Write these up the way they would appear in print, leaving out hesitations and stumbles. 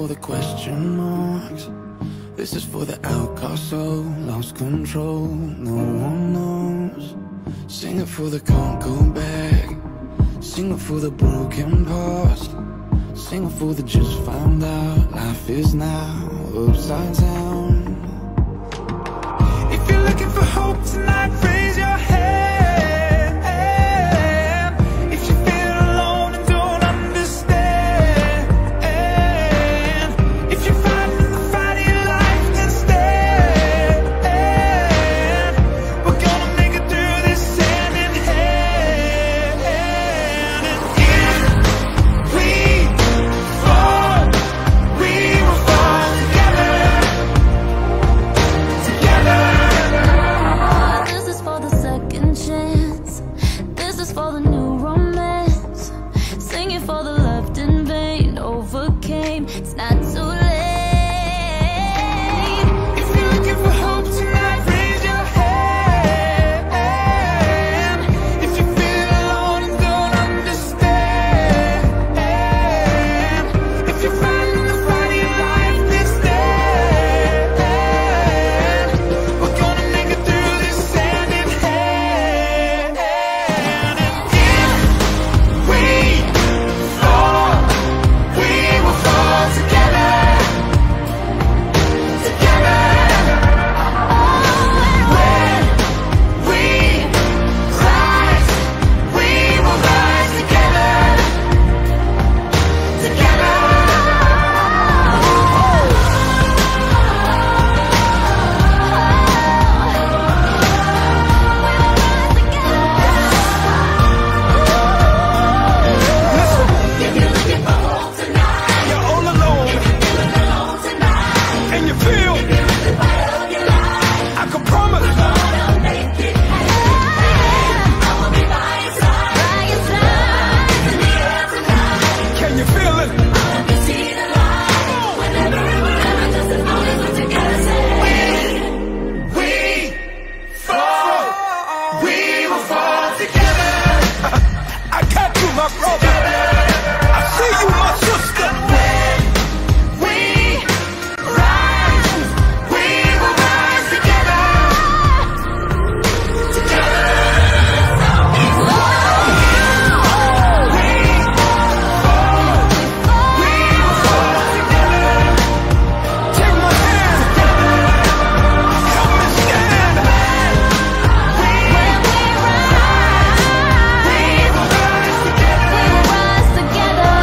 for the question marks. This is for the outcast soul, lost control, no one knows. Sing it for the can't go back. Sing it for the broken past. Sing it for the just found out. Life is now upside down. If you're looking for hope tonight, raise your hand. If you feel alone and don't understand, if you're fighting the fight of your life, then stand. We're gonna make it through this hand in hand. And if we fall, we will fall together. Together. This is for the second chance. This is for the new romance. Singing for the left in vain. Overcame, it's not too late. If you're looking for hope tonight, raise your hand. If you feel alone and don't understand, if you're fighting the fight of your life, then stand. We're gonna make it through this hand in hand. And if we fall, we will fall together. Together. When we rise, we will rise together. Together. You're all alone, and you feel I can promise. Can you feel it? We fall, we will fall together. I got you, my brother. I see you, my sister. When we rise, we will rise together. Together. We fall, we will fall together. Take my hand. Help me stand. We will rise together.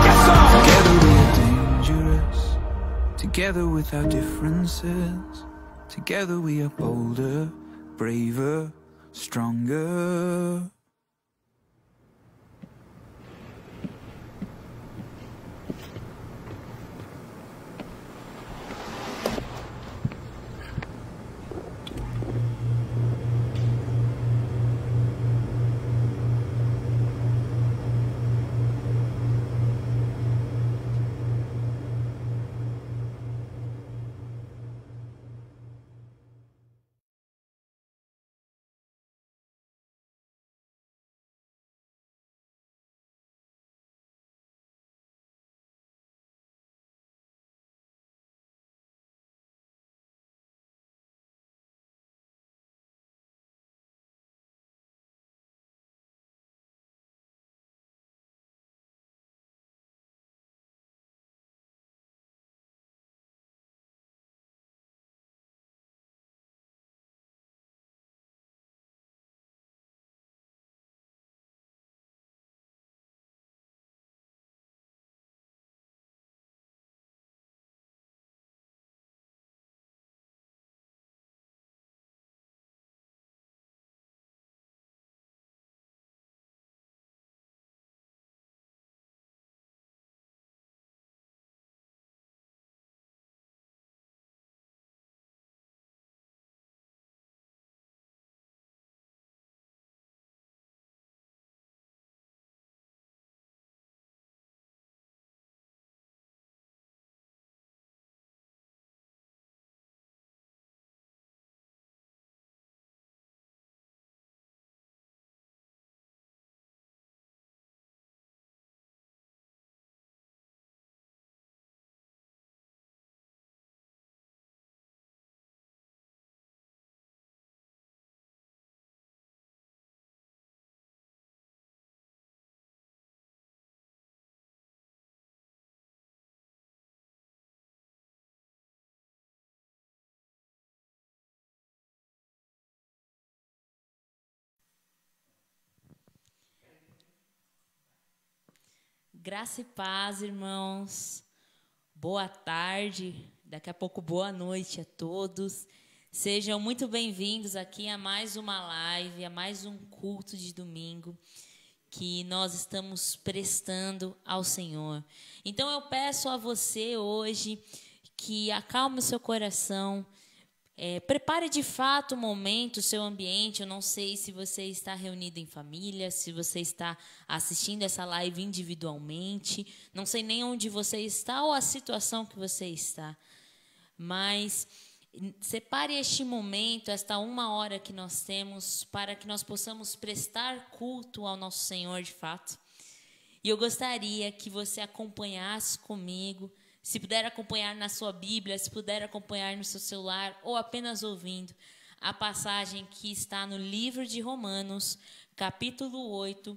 Yes, sir. Together we are dangerous. Together with our differences. Together we are bolder, braver, stronger. Graça e paz, irmãos. Boa tarde, daqui a pouco boa noite a todos. Sejam muito bem-vindos aqui a mais uma live, a mais um culto de domingo que nós estamos prestando ao Senhor. Então eu peço a você hoje que acalme o seu coração, prepare de fato o momento, o seu ambiente. Eu não sei se você está reunido em família, se você está assistindo essa live individualmente, não sei nem onde você está ou a situação que você está, mas separe este momento, esta 1 hora que nós temos, para que nós possamos prestar culto ao nosso Senhor de fato. E eu gostaria que você acompanhasse comigo, se puder acompanhar na sua Bíblia, se puder acompanhar no seu celular ou apenas ouvindo, a passagem que está no livro de Romanos, capítulo 8,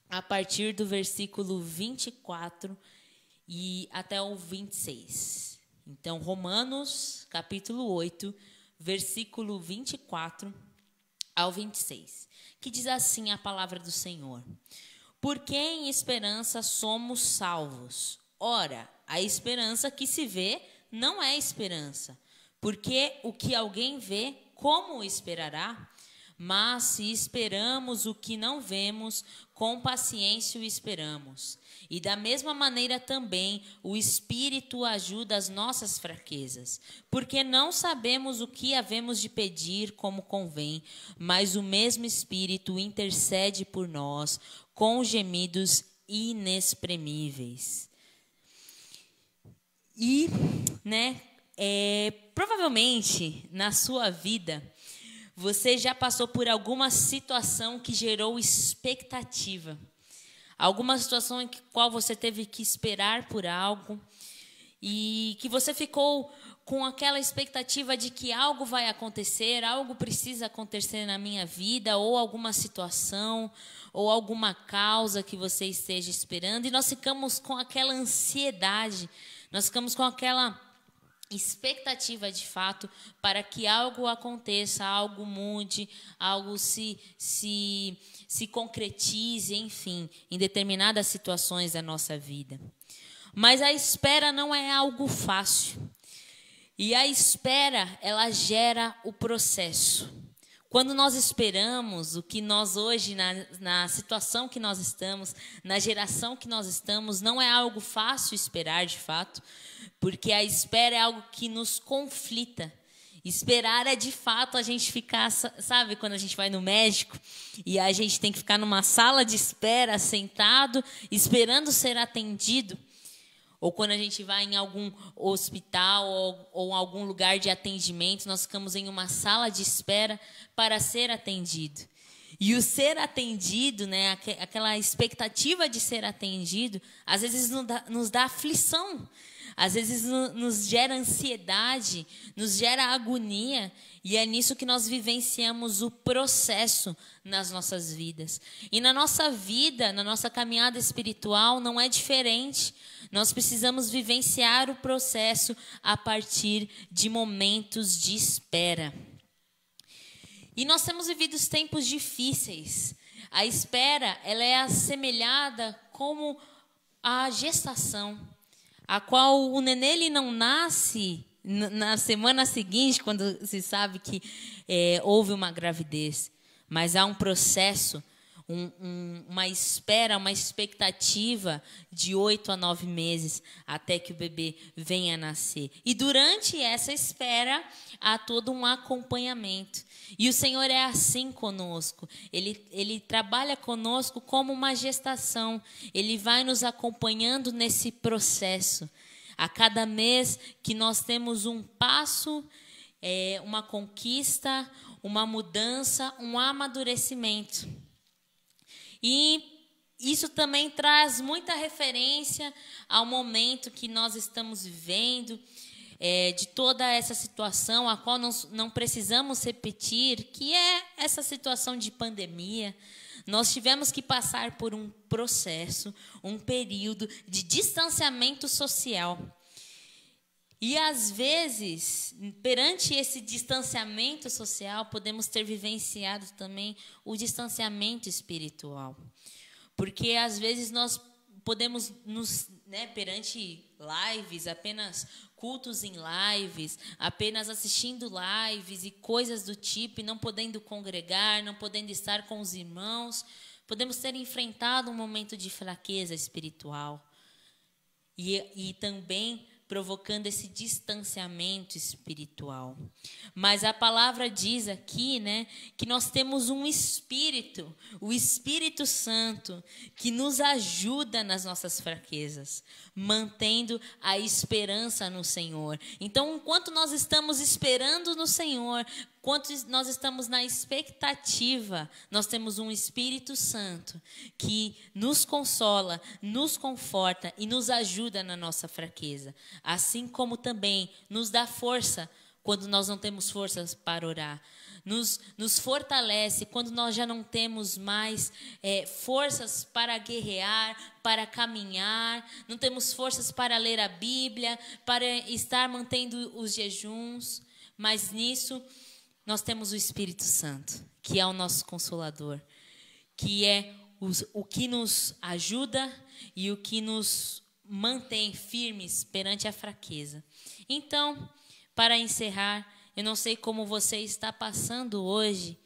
a partir do versículo 24 e até o 26. Então, Romanos, capítulo 8, versículo 24 ao 26, que diz assim a palavra do Senhor: Porque em esperança somos salvos. Ora, a esperança que se vê não é esperança, porque o que alguém vê, como o esperará? Mas se esperamos o que não vemos, com paciência o esperamos. E da mesma maneira também o Espírito ajuda as nossas fraquezas, porque não sabemos o que havemos de pedir como convém, mas o mesmo Espírito intercede por nós com gemidos inexprimíveis. E, provavelmente na sua vida você já passou por alguma situação que gerou expectativa. Alguma situação em qual você teve que esperar por algo e que você ficou com aquela expectativa de que algo vai acontecer, algo precisa acontecer na minha vida, ou alguma situação, ou alguma causa que você esteja esperando, e nós ficamos com aquela ansiedade, nós ficamos com aquela expectativa de fato para que algo aconteça, algo mude, algo se concretize, enfim, em determinadas situações da nossa vida. Mas a espera não é algo fácil. E a espera, ela gera o processo. Quando nós esperamos, o que nós hoje, na situação que nós estamos, na geração que nós estamos, não é algo fácil esperar de fato, porque a espera é algo que nos conflita. Esperar é de fato a gente ficar, sabe, quando a gente vai no médico e a gente tem que ficar numa sala de espera, sentado, esperando ser atendido. Ou quando a gente vai em algum hospital ou algum lugar de atendimento, nós ficamos em uma sala de espera para ser atendido. E o ser atendido, aquela expectativa de ser atendido, às vezes nos dá aflição, às vezes nos gera ansiedade, nos gera agonia. E é nisso que nós vivenciamos o processo nas nossas vidas. E na nossa vida, na nossa caminhada espiritual, não é diferente. Nós precisamos vivenciar o processo a partir de momentos de espera. E nós temos vivido tempos difíceis. A espera, ela é assemelhada como a gestação, a qual o nenê ele não nasce na semana seguinte, quando se sabe que houve uma gravidez, mas há um processo, uma espera, uma expectativa de 8 a 9 meses até que o bebê venha a nascer. E durante essa espera há todo um acompanhamento. E o Senhor é assim conosco. Ele trabalha conosco como uma gestação. Ele vai nos acompanhando nesse processo. A cada mês que nós temos um passo, uma conquista, uma mudança, um amadurecimento. E isso também traz muita referência ao momento que nós estamos vivendo, de toda essa situação, a qual nós não precisamos repetir, que é essa situação de pandemia. Nós tivemos que passar por um processo, um período de distanciamento social. E, às vezes, perante esse distanciamento social, podemos ter vivenciado também o distanciamento espiritual. Porque, às vezes, nós podemos perante lives, apenas cultos em lives, apenas assistindo lives e coisas do tipo, e não podendo congregar, não podendo estar com os irmãos, podemos ter enfrentado um momento de fraqueza espiritual e também provocando esse distanciamento espiritual. Mas a palavra diz aqui, que nós temos um Espírito, o Espírito Santo, que nos ajuda nas nossas fraquezas, mantendo a esperança no Senhor. Então, enquanto nós estamos esperando no Senhor, enquanto nós estamos na expectativa, nós temos um Espírito Santo que nos consola, nos conforta e nos ajuda na nossa fraqueza. Assim como também nos dá força quando nós não temos forças para orar. Nos fortalece quando nós já não temos mais forças para guerrear, para caminhar, não temos forças para ler a Bíblia, para estar mantendo os jejuns. Mas nisso nós temos o Espírito Santo, que é o nosso Consolador, que é o que nos ajuda e o que nos mantém firmes perante a fraqueza. Então, para encerrar, eu não sei como você está passando hoje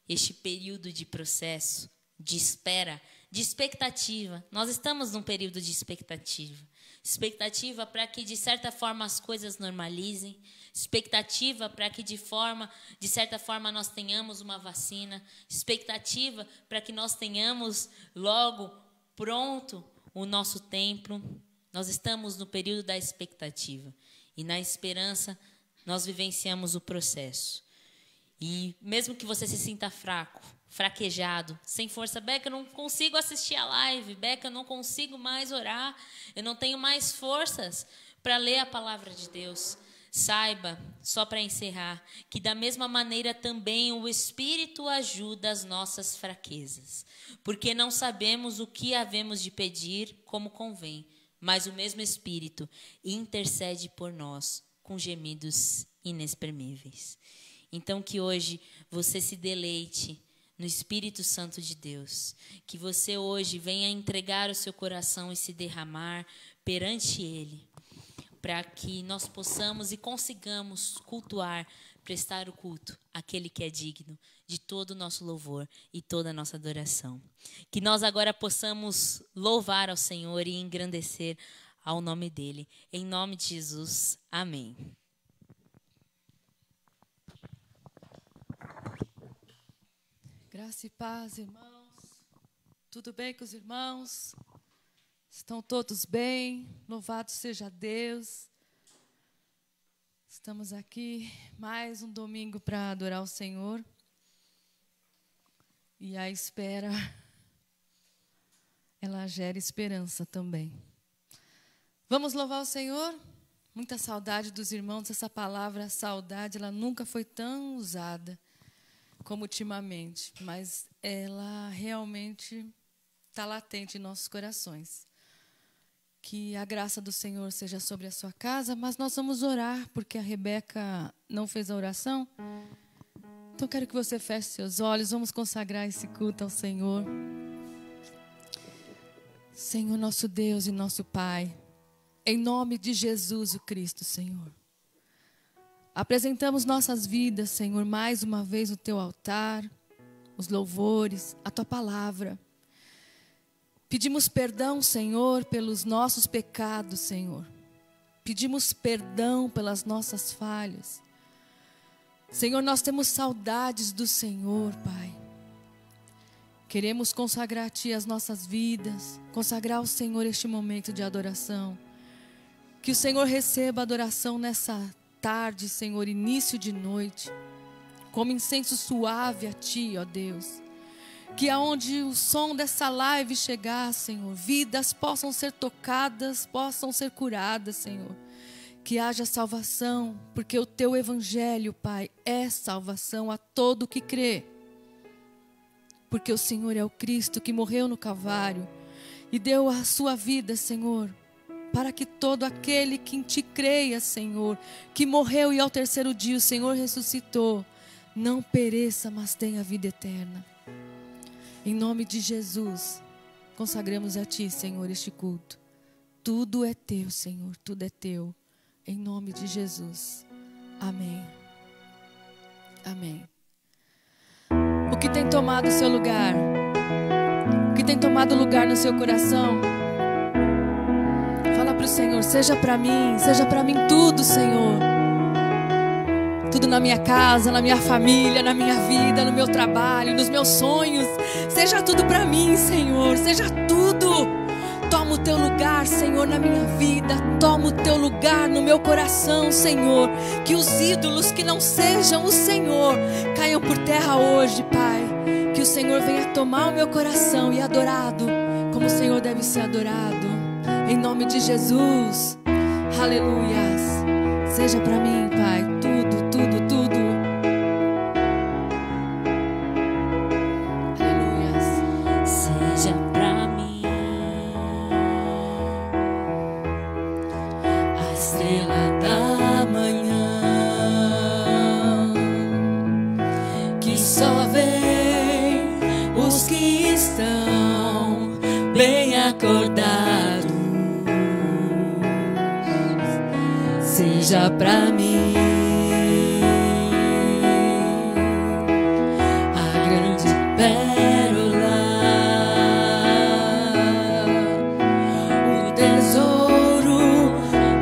este período de processo, de espera, de expectativa. Nós estamos num período de expectativa. Expectativa para que, de certa forma, as coisas normalizem. Expectativa para que, de certa forma, nós tenhamos uma vacina. Expectativa para que nós tenhamos logo pronto o nosso templo. Nós estamos no período da expectativa. E na esperança, nós vivenciamos o processo. E mesmo que você se sinta fraco, fraquejado, sem força, Beca, eu não consigo assistir a live, Beca, eu não consigo mais orar, eu não tenho mais forças para ler a palavra de Deus. Saiba, só para encerrar, que da mesma maneira também o Espírito ajuda as nossas fraquezas, porque não sabemos o que havemos de pedir como convém, mas o mesmo Espírito intercede por nós com gemidos inexprimíveis. Então que hoje você se deleite no Espírito Santo de Deus, que você hoje venha entregar o seu coração e se derramar perante Ele, para que nós possamos e consigamos cultuar, prestar o culto àquele que é digno de todo o nosso louvor e toda a nossa adoração. Que nós agora possamos louvar ao Senhor e engrandecer ao nome dEle. Em nome de Jesus. Amém. Graça e paz, irmãos. Tudo bem com os irmãos? Estão todos bem? Louvado seja Deus. Estamos aqui mais um domingo para adorar o Senhor. E a espera, ela gera esperança também. Vamos louvar o Senhor? Muita saudade dos irmãos. Essa palavra saudade, ela nunca foi tão usada como ultimamente, mas ela realmente está latente em nossos corações. Que a graça do Senhor seja sobre a sua casa, mas nós vamos orar, porque a Rebeca não fez a oração. Então, quero que você feche seus olhos, vamos consagrar esse culto ao Senhor. Senhor, nosso Deus e nosso Pai, em nome de Jesus o Cristo, Senhor. Apresentamos nossas vidas, Senhor, mais uma vez no Teu altar, os louvores, a Tua palavra. Pedimos perdão, Senhor, pelos nossos pecados, Senhor. Pedimos perdão pelas nossas falhas. Senhor, nós temos saudades do Senhor, Pai. Queremos consagrar a Ti as nossas vidas, consagrar ao Senhor este momento de adoração. Que o Senhor receba a adoração nessa tarde, Senhor, início de noite, como incenso suave a Ti, ó Deus. Que aonde o som dessa live chegar, Senhor, vidas possam ser tocadas, possam ser curadas, Senhor. Que haja salvação, porque o Teu Evangelho, Pai, é salvação a todo que crê. Porque o Senhor é o Cristo que morreu no Calvário e deu a sua vida, Senhor, para que todo aquele que em Ti creia, Senhor, que morreu e ao terceiro dia o Senhor ressuscitou, não pereça, mas tenha vida eterna. Em nome de Jesus, consagramos a Ti, Senhor, este culto. Tudo é Teu, Senhor, tudo é Teu. Em nome de Jesus. Amém. Amém. O que tem tomado o seu lugar? O que tem tomado lugar no seu coração? Fala para o Senhor, seja para mim tudo, Senhor. Tudo na minha casa, na minha família, na minha vida, no meu trabalho, nos meus sonhos. Seja tudo para mim, Senhor, seja tudo. Toma o teu lugar, Senhor, na minha vida. Toma o teu lugar no meu coração, Senhor. Que os ídolos que não sejam o Senhor caiam por terra hoje, Pai. Que o Senhor venha tomar o meu coração e adorado como o Senhor deve ser adorado. Em nome de Jesus. Aleluias. Seja para mim, Pai, tudo, tudo, tudo. Aleluias. Seja pra mim a estrela da manhã que só vem os que estão bem acordados. Seja pra mim a grande pérola, o tesouro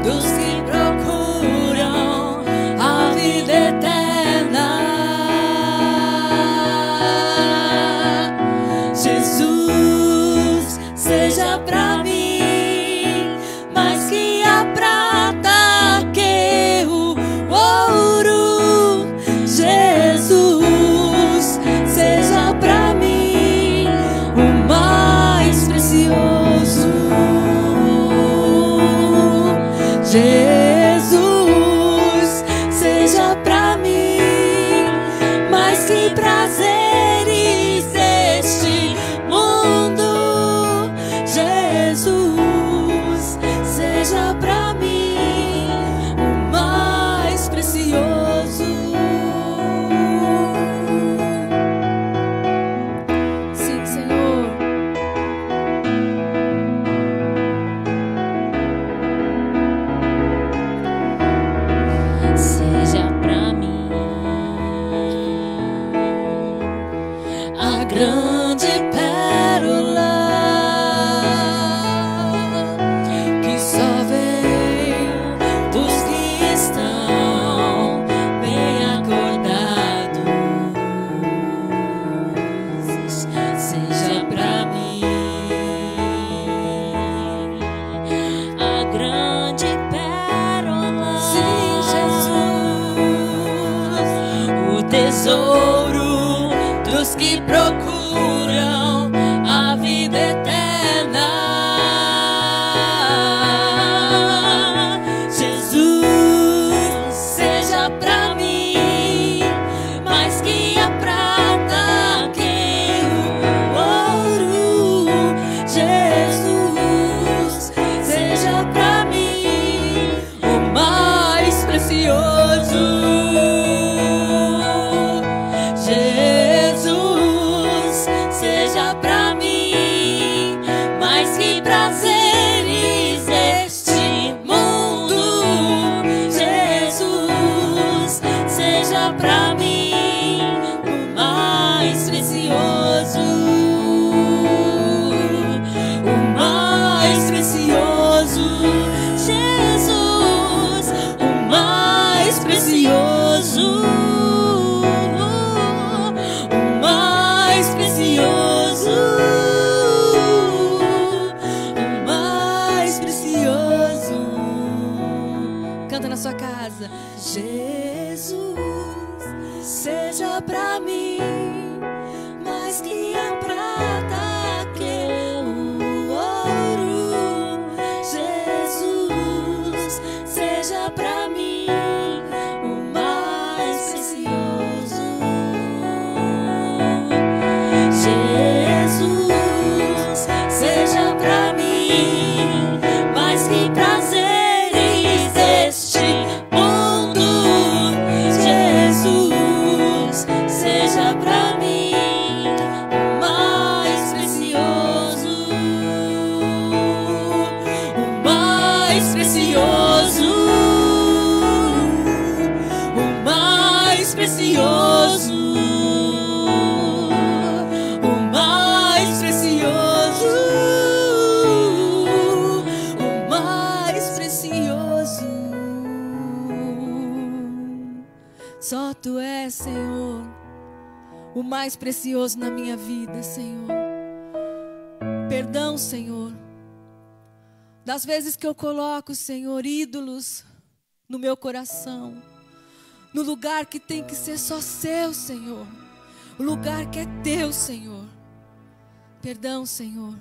dos que procuram a vida eterna. Jesus, seja pra mim mais que a prata, Jesus, seja pra mim mais que prazeres deste mundo. Jesus, seja pra mim o mais precioso. Sim, Senhor. Seja pra mim a grande pérola que só vem dos que estão bem acordados. Seja pra mim a grande pérola. Sim, Jesus. O tesouro dos que procuram a vida eterna. Jesus, seja pra mim mais que a prata, que o ouro. Jesus, seja pra mim o mais precioso. Jesus, seja pra mim mais que prazeres deste mundo. Jesus, seja pra mim o mais precioso, o mais precioso. Jesus, o mais precioso. Canta na sua casa. Jesus, seja pra mim mais que a prata, que o ouro. Jesus, seja pra mim o mais precioso. Jesus, seja pra mim mais que prazeres deste mundo. Jesus, seja pra mim o mais precioso. o mais precioso na minha vida, Senhor. Perdão, Senhor, das vezes que eu coloco, Senhor, ídolos no meu coração, no lugar que tem que ser só seu, Senhor, o lugar que é teu, Senhor. Perdão, Senhor,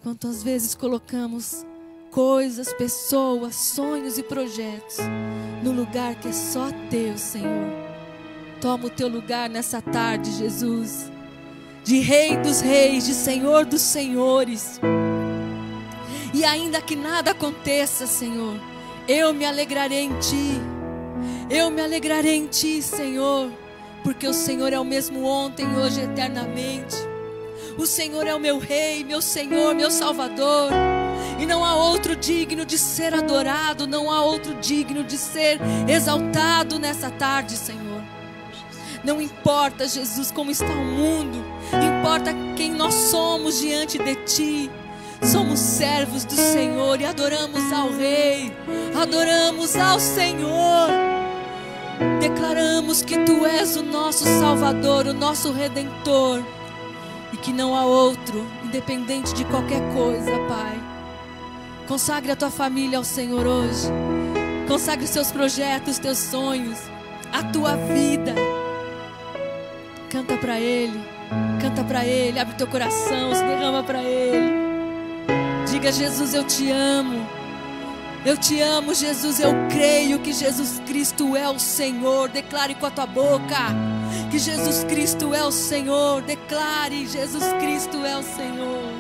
quantas vezes colocamos coisas, pessoas, sonhos e projetos no lugar que é só teu, Senhor. Toma o teu lugar nessa tarde, Jesus, de Rei dos Reis, de Senhor dos Senhores. E ainda que nada aconteça, Senhor, eu me alegrarei em Ti. Eu me alegrarei em Ti, Senhor, porque o Senhor é o mesmo ontem, hoje e eternamente. O Senhor é o meu Rei, meu Senhor, meu Salvador. E não há outro digno de ser adorado, não há outro digno de ser exaltado nessa tarde, Senhor. Não importa, Jesus, como está o mundo, importa quem nós somos diante de Ti. Somos servos do Senhor e adoramos ao Rei, adoramos ao Senhor. Declaramos que Tu és o nosso Salvador, o nosso Redentor, e que não há outro, independente de qualquer coisa, Pai. Consagre a tua família ao Senhor hoje. Consagre os seus projetos, os teus sonhos, a tua vida. Canta para Ele, abre teu coração, se derrama para Ele. Diga: Jesus, eu te amo, Jesus, eu creio que Jesus Cristo é o Senhor. Declare com a tua boca que Jesus Cristo é o Senhor. Declare: Jesus Cristo é o Senhor.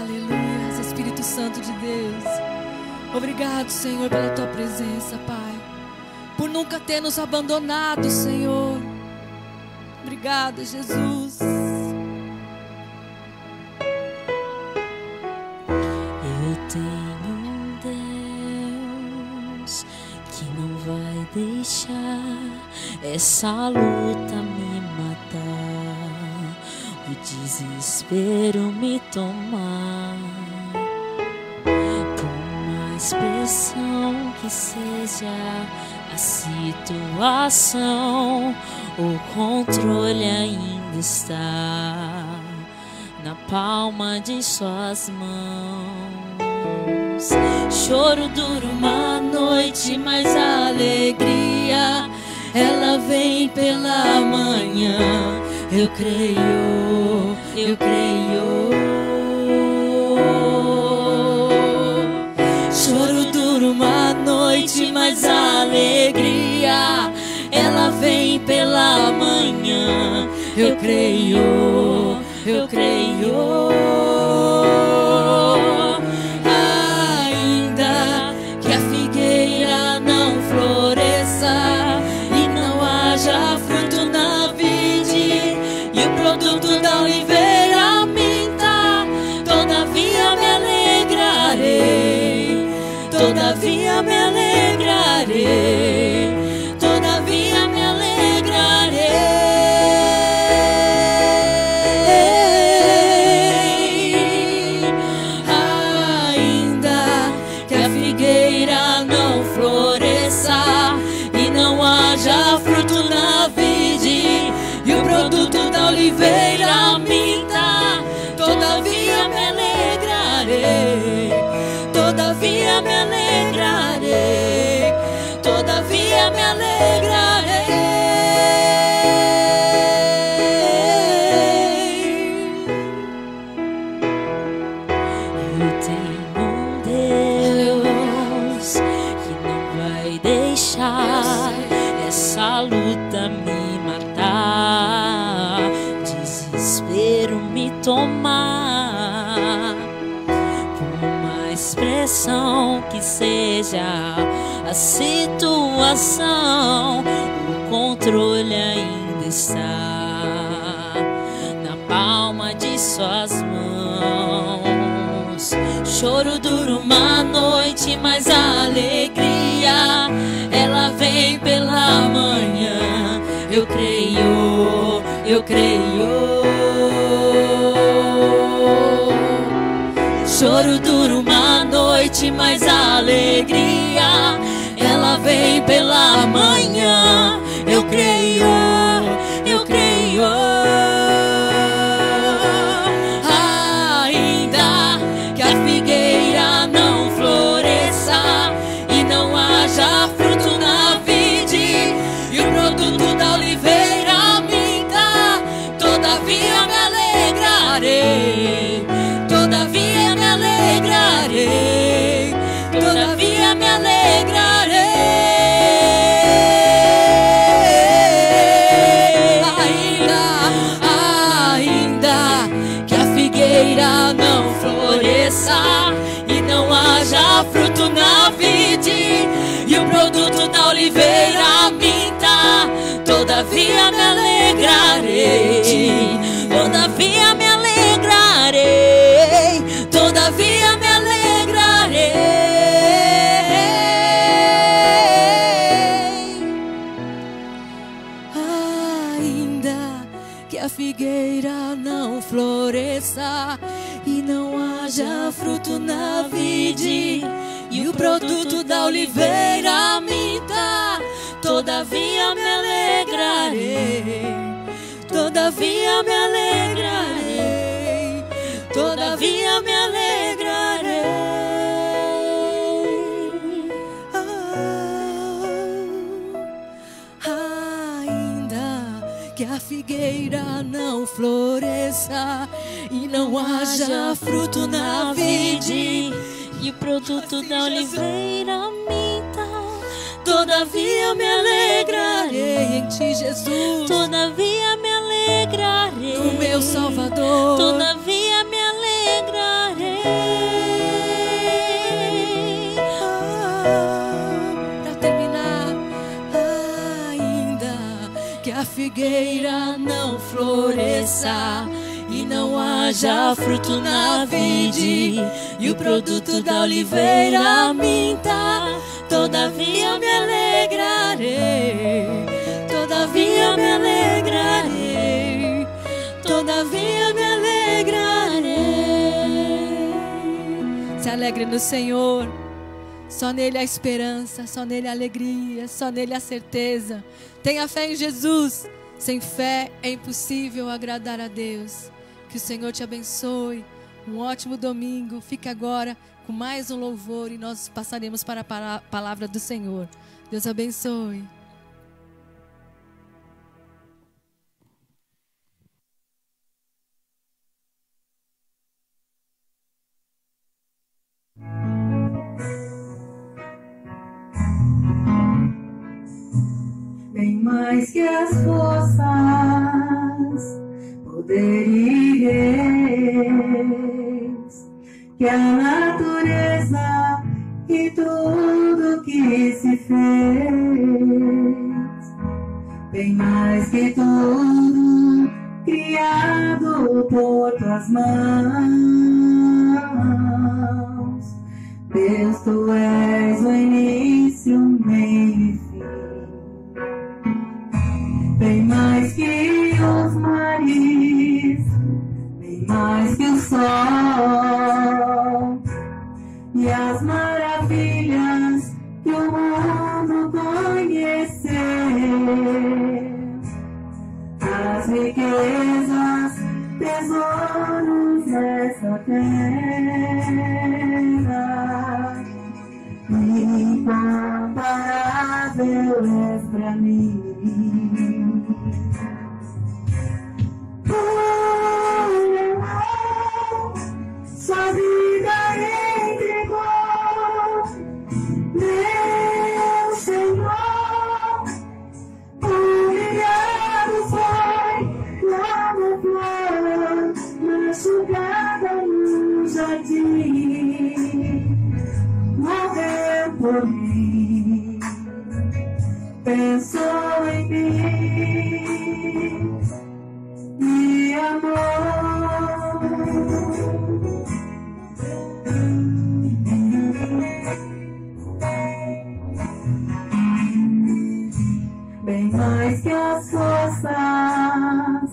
Aleluia, Espírito Santo de Deus. Obrigado, Senhor, pela tua presença, Pai, por nunca ter nos abandonado, Senhor. Obrigada, Jesus. Eu tenho um Deus que não vai deixar essa luta me matar, o desespero me tomar. Por mais pressão que seja a situação, o controle ainda está na palma de suas mãos. Choro dura uma noite, mas a alegria ela vem pela manhã. Eu creio, eu creio. Choro dura uma noite, mas a alegria ela vem pela manhã. Eu creio, eu creio. Ainda que a figueira não floresça e não haja fruto na vide e o produto da oliveira minta, todavia me alegrarei, todavia me alegrarei, todavia me alegrarei. Ainda que a figueira não floresça e não haja fruto na vide e o produto da oliveira minta, todavia me alegrarei, todavia me alegrarei, todavia me alegrarei. Eu tenho um Deus que não vai deixar essa luta me matar, desespero me tomar. Por mais pressão que seja a situação, o controle ainda está na palma de suas mãos. Choro dura uma noite, mas a alegria ela vem pela manhã. Eu creio, eu creio. Choro dura uma noite, mas a alegria ela vem pela manhã. Eu creio, produto da oliveira minta, todavia me alegrarei, todavia me alegrarei, todavia me alegrarei. Ainda que a figueira não floresça e não haja fruto na vide, e o produto da oliveira minta, todavia me alegrarei, todavia me alegrarei, todavia me alegrarei. Ainda que a figueira não floresça e não haja fruto na vide, e o produto da oliveira minta, todavia me alegrarei, todavia me alegrarei, todavia me alegrarei. Ainda que a figueira não floresça e não haja fruto na vide, e o produto da oliveira minta, todavia me alegrarei em ti, Jesus. Todavia me alegrarei no meu Salvador. Todavia me alegrarei. Para terminar, ainda que a figueira não floresça e não haja fruto na vide, e o produto da oliveira minta, todavia me alegrarei, todavia me alegrarei, todavia me alegrarei. Se alegre no Senhor, só nele a esperança, só nele a alegria, só nele a certeza. Tenha fé em Jesus, sem fé é impossível agradar a Deus. Que o Senhor te abençoe, um ótimo domingo. Fique agora com mais um louvor e nós passaremos para a palavra do Senhor. Deus abençoe. Bem mais que as forças, poder e reis, que a natureza e tudo que se fez, bem mais que tudo criado por tuas mãos. Deus, tu és o início, meio e fim. Bem mais que os mares, bem mais que o sol e as maravilhas que o mundo conheceu, as riquezas, tesouros dessa terra, incomparável és pra mim. Sua vida entregou, meu Senhor. Humilhado foi lá na flor, machucada no jardim, morreu por mim, pensou em mim, me amou. Bem mais que as forças,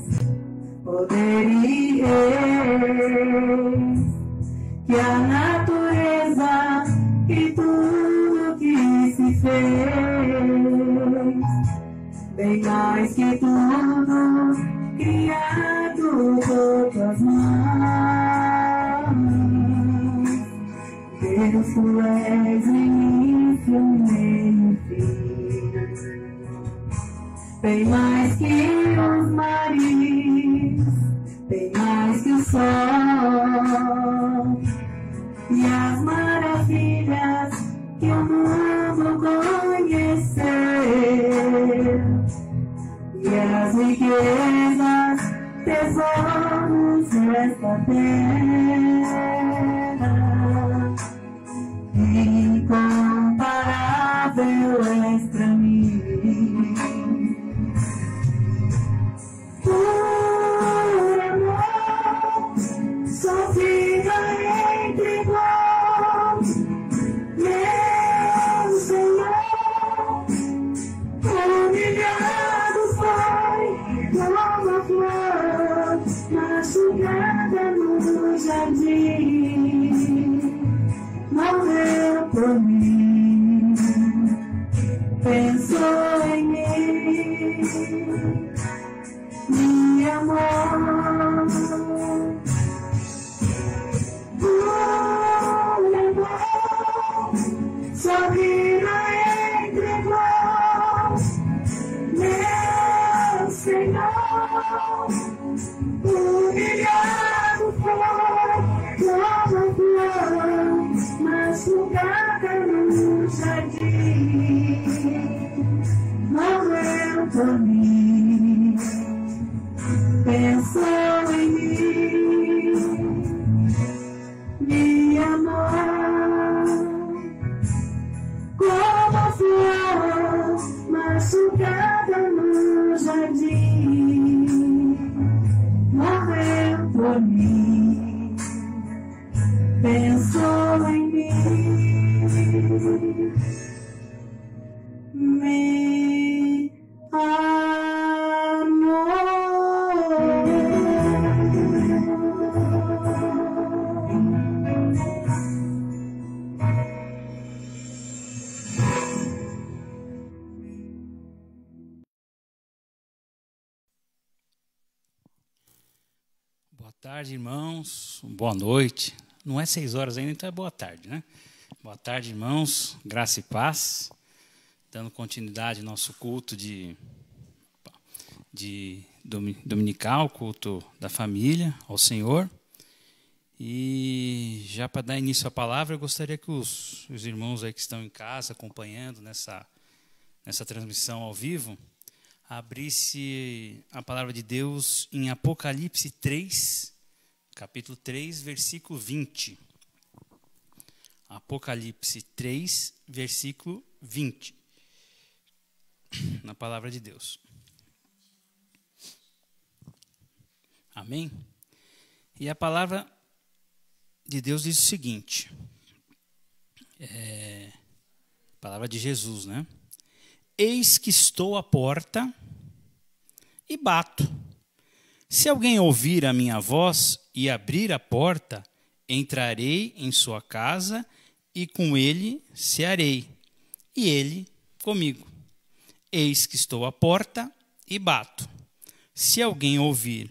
poder e reis, que a natureza e tudo que se fez, bem mais que tudo criado por tuas mãos. Deus, tu és o início, meio e fim. bem mais que os mares, bem mais que o sol, e as maravilhas que o mundo conhecer, e as riquezas, tesouros desta terra, incomparável és pra mim. Por amor, sofrida entre irmãos, meu Senhor, humilhado foi como a flor machucada no jardim, morreu por mim, pensou em mim, me amor. Por amor, sorrindo entre irmãos, meu Senhor, humilhado foi como a flor machucada no jardim, morreu por mim, pensou em mim, me amou, como a flor machucada no jardim, morreu por mim, pensou em mim, me Boa tarde, irmãos. Boa noite. Não é 6 horas ainda, então é boa tarde, né? Boa tarde, irmãos. Graça e paz. Dando continuidade ao nosso culto de dominical, culto da família, ao Senhor. E já para dar início à palavra, eu gostaria que os irmãos aí que estão em casa acompanhando nessa transmissão ao vivo, abrisse a palavra de Deus em Apocalipse 3, capítulo 3, versículo 20. Apocalipse 3, versículo 20. Na palavra de Deus. Amém? E a palavra de Deus diz o seguinte. Palavra de Jesus, né? Eis que estou à porta e bato. Se alguém ouvir a minha voz e abrir a porta, entrarei em sua casa e com ele cearei, e ele comigo. Eis que estou à porta e bato. Se alguém ouvir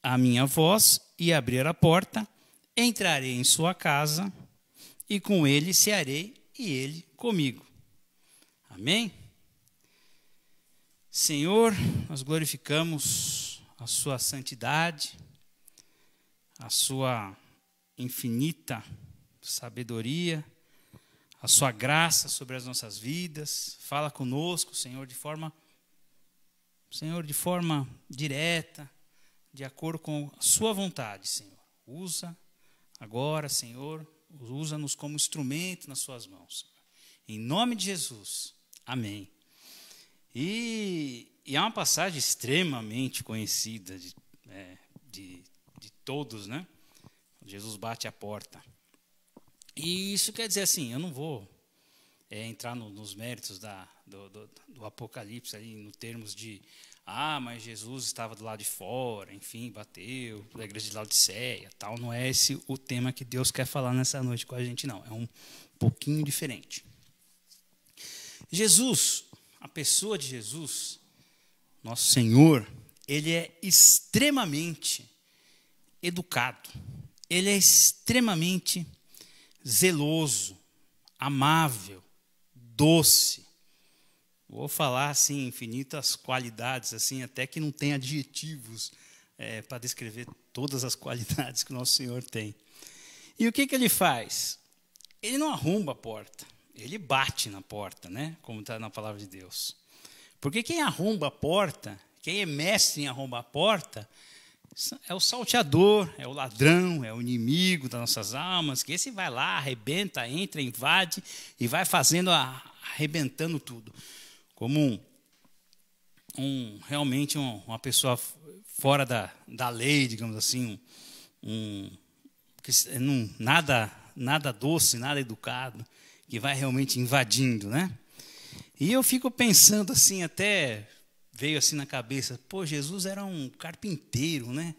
a minha voz e abrir a porta, entrarei em sua casa e com ele cearei, e ele comigo. Amém? Senhor, nós glorificamos a sua santidade, a sua infinita sabedoria, a sua graça sobre as nossas vidas. Fala conosco, Senhor, de forma direta, de acordo com a sua vontade, Senhor. Usa agora, Senhor, usa-nos como instrumento nas suas mãos, Senhor. Em nome de Jesus. Amém. E há uma passagem extremamente conhecida de todos, né? Jesus bate a porta. E isso quer dizer assim, eu não vou entrar nos méritos do Apocalipse, ali, no termos de, mas Jesus estava do lado de fora, enfim, bateu, da igreja de Laodiceia, tal. Não é esse o tema que Deus quer falar nessa noite com a gente, não. É um pouquinho diferente. Jesus, a pessoa de Jesus, nosso Senhor, ele é extremamente educado, ele é extremamente zeloso, amável, doce, Vou falar assim infinitas qualidades, assim, até que não tem adjetivos para descrever todas as qualidades que o nosso Senhor tem. E o que ele faz? Ele não arromba a porta, ele bate na porta, né? Como está na palavra de Deus. Porque quem arromba a porta, quem é mestre em arrombar a porta, é o salteador, é o ladrão, é o inimigo das nossas almas, que esse vai lá, arrebenta, entra, invade e vai fazendo, arrebentando tudo. Como realmente uma pessoa fora da lei, digamos assim, nada doce, nada educado, que vai realmente invadindo, né? E eu fico pensando assim, até veio assim na cabeça, pô, Jesus era um carpinteiro, né?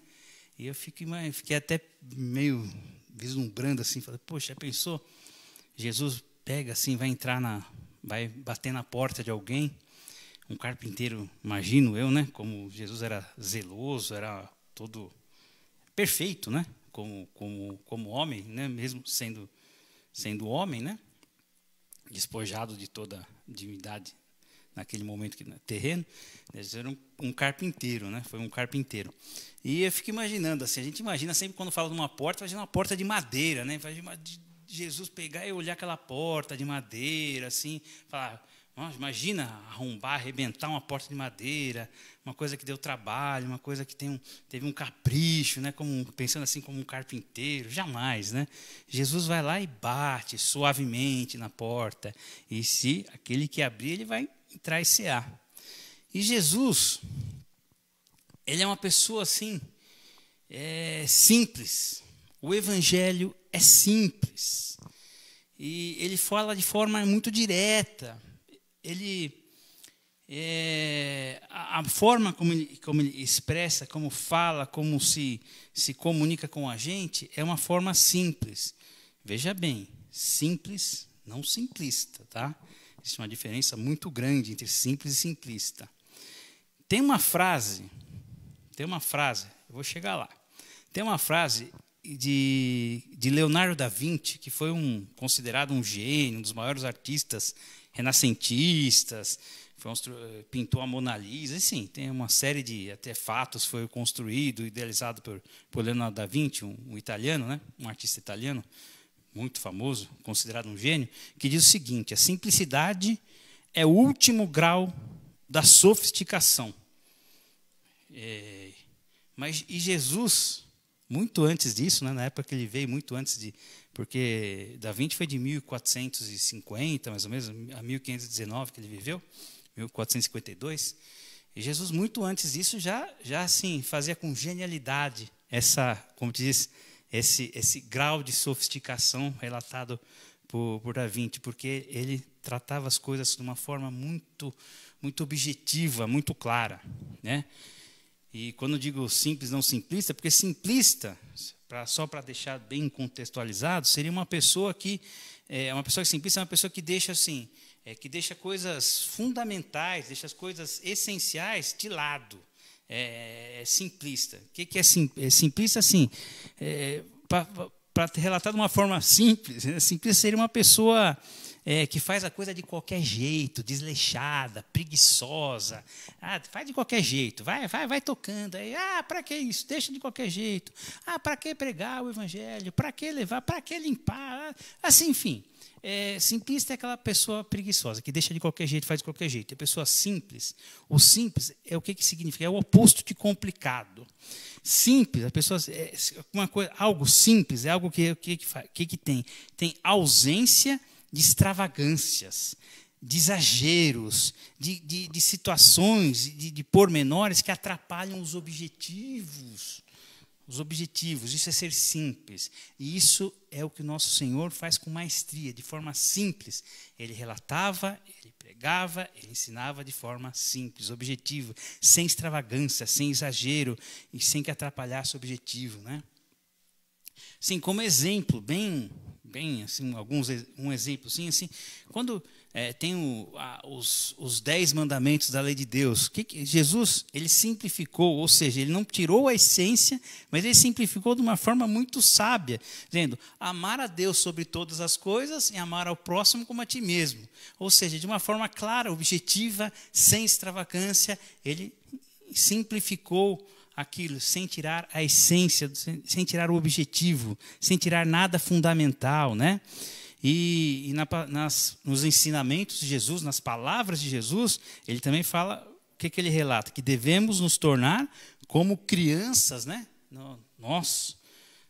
E eu fiquei até meio vislumbrando assim, falei, poxa, já pensou? Jesus pega assim, vai bater na porta de alguém, um carpinteiro, imagino eu, né? Como Jesus era zeloso, era todo perfeito, né? Como homem, né? Mesmo sendo homem, né? Despojado de toda divindade naquele momento terreno, eles eram um carpinteiro, né? Foi um carpinteiro. E eu fico imaginando assim, a gente imagina sempre quando fala de uma porta, imagina uma porta de madeira, né? De Jesus pegar e olhar aquela porta de madeira, assim, falar, imagina arrombar, arrebentar uma porta de madeira, uma coisa que deu trabalho, uma coisa que teve um capricho, né? Pensando assim como um carpinteiro, jamais, né? Jesus vai lá e bate suavemente na porta, e se aquele que abrir, ele vai entrar e cear. E Jesus, ele é uma pessoa assim, simples. O evangelho é simples. E ele fala de forma muito direta. A forma como ele expressa, como fala, como se comunica com a gente, é uma forma simples. Veja bem, simples, não simplista, tá? Existe uma diferença muito grande entre simples e simplista. Tem uma frase, eu vou chegar lá. Tem uma frase de Leonardo da Vinci, que foi considerado um gênio, um dos maiores artistas renascentistas, pintou a Mona Lisa, assim, tem uma série de artefatos, foi construído, idealizado por Leonardo da Vinci, um italiano, né? Um artista italiano, muito famoso, considerado um gênio, que diz o seguinte: a simplicidade é o último grau da sofisticação. E Jesus, muito antes disso, né, na época que ele veio, muito antes porque Da Vinci foi de 1450, mais ou menos, a 1519 que ele viveu, 1452, e Jesus, muito antes disso, já assim, fazia com genialidade como te diz, esse grau de sofisticação relatado por Da Vinci, porque ele tratava as coisas de uma forma muito, muito objetiva, muito clara, né? E quando eu digo simples, não simplista, porque simplista, só para deixar bem contextualizado, seria uma pessoa que simplista é uma pessoa que deixa assim, que deixa coisas fundamentais, deixa as coisas essenciais de lado. É simplista. O que é simplista? Assim, para relatar de uma forma simples, né? Simplista seria uma pessoa que faz a coisa de qualquer jeito, desleixada, preguiçosa. Faz de qualquer jeito, vai tocando. Aí, para que isso? Deixa de qualquer jeito. Para que pregar o evangelho? Para que levar? Para que limpar? Assim, enfim. Simplista é aquela pessoa preguiçosa, que deixa de qualquer jeito, faz de qualquer jeito. A pessoa simples, o simples é o que significa? É o oposto de complicado. Simples, a pessoa algo simples é algo que tem? Tem ausência de extravagâncias, de exageros, de situações, de pormenores que atrapalham os objetivos. Os objetivos, isso é ser simples. E isso é o que o nosso Senhor faz com maestria, de forma simples. Ele relatava, ele pregava, ele ensinava de forma simples, objetiva, sem extravagância, sem exagero e sem que atrapalhasse o objetivo, né? Sim, como exemplo, bem assim, um exemplo assim, quando tem os 10 mandamentos da lei de Deus. Jesus, ele simplificou, ou seja, ele não tirou a essência, mas ele simplificou de uma forma muito sábia, dizendo, amar a Deus sobre todas as coisas e amar ao próximo como a ti mesmo. Ou seja, de uma forma clara, objetiva, sem extravagância, ele simplificou aquilo, sem tirar a essência, sem tirar o objetivo, sem tirar nada fundamental, né? E nos ensinamentos de Jesus, nas palavras de Jesus, ele também fala, o que ele relata? Que devemos nos tornar como crianças, né? Nós,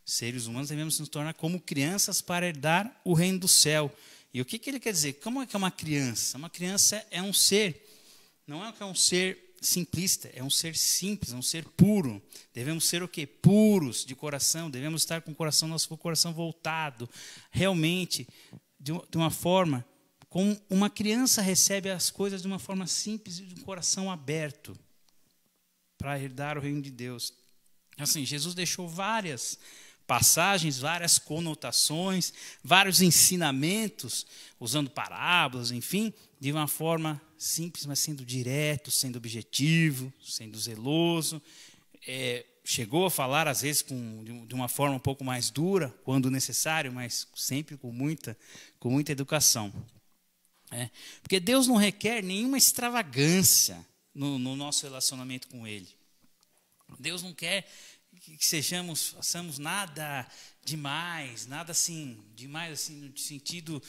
seres humanos, devemos nos tornar como crianças para herdar o reino do céu. E o que ele quer dizer? Como é que é uma criança? Uma criança é um ser, não é que é um ser simplista, é um ser simples, é um ser puro. Devemos ser o quê? Puros de coração, devemos estar com o coração, nosso coração voltado, realmente, de uma forma, como uma criança recebe as coisas de uma forma simples e de um coração aberto, para herdar o reino de Deus. Assim, Jesus deixou várias passagens, várias conotações, vários ensinamentos, usando parábolas, enfim, de uma forma simples, mas sendo direto, sendo objetivo, sendo zeloso. Chegou a falar, às vezes, de uma forma um pouco mais dura, quando necessário, mas sempre com muita educação. Porque Deus não requer nenhuma extravagância no nosso relacionamento com Ele. Deus não quer que façamos nada demais, nada assim, demais assim, no sentido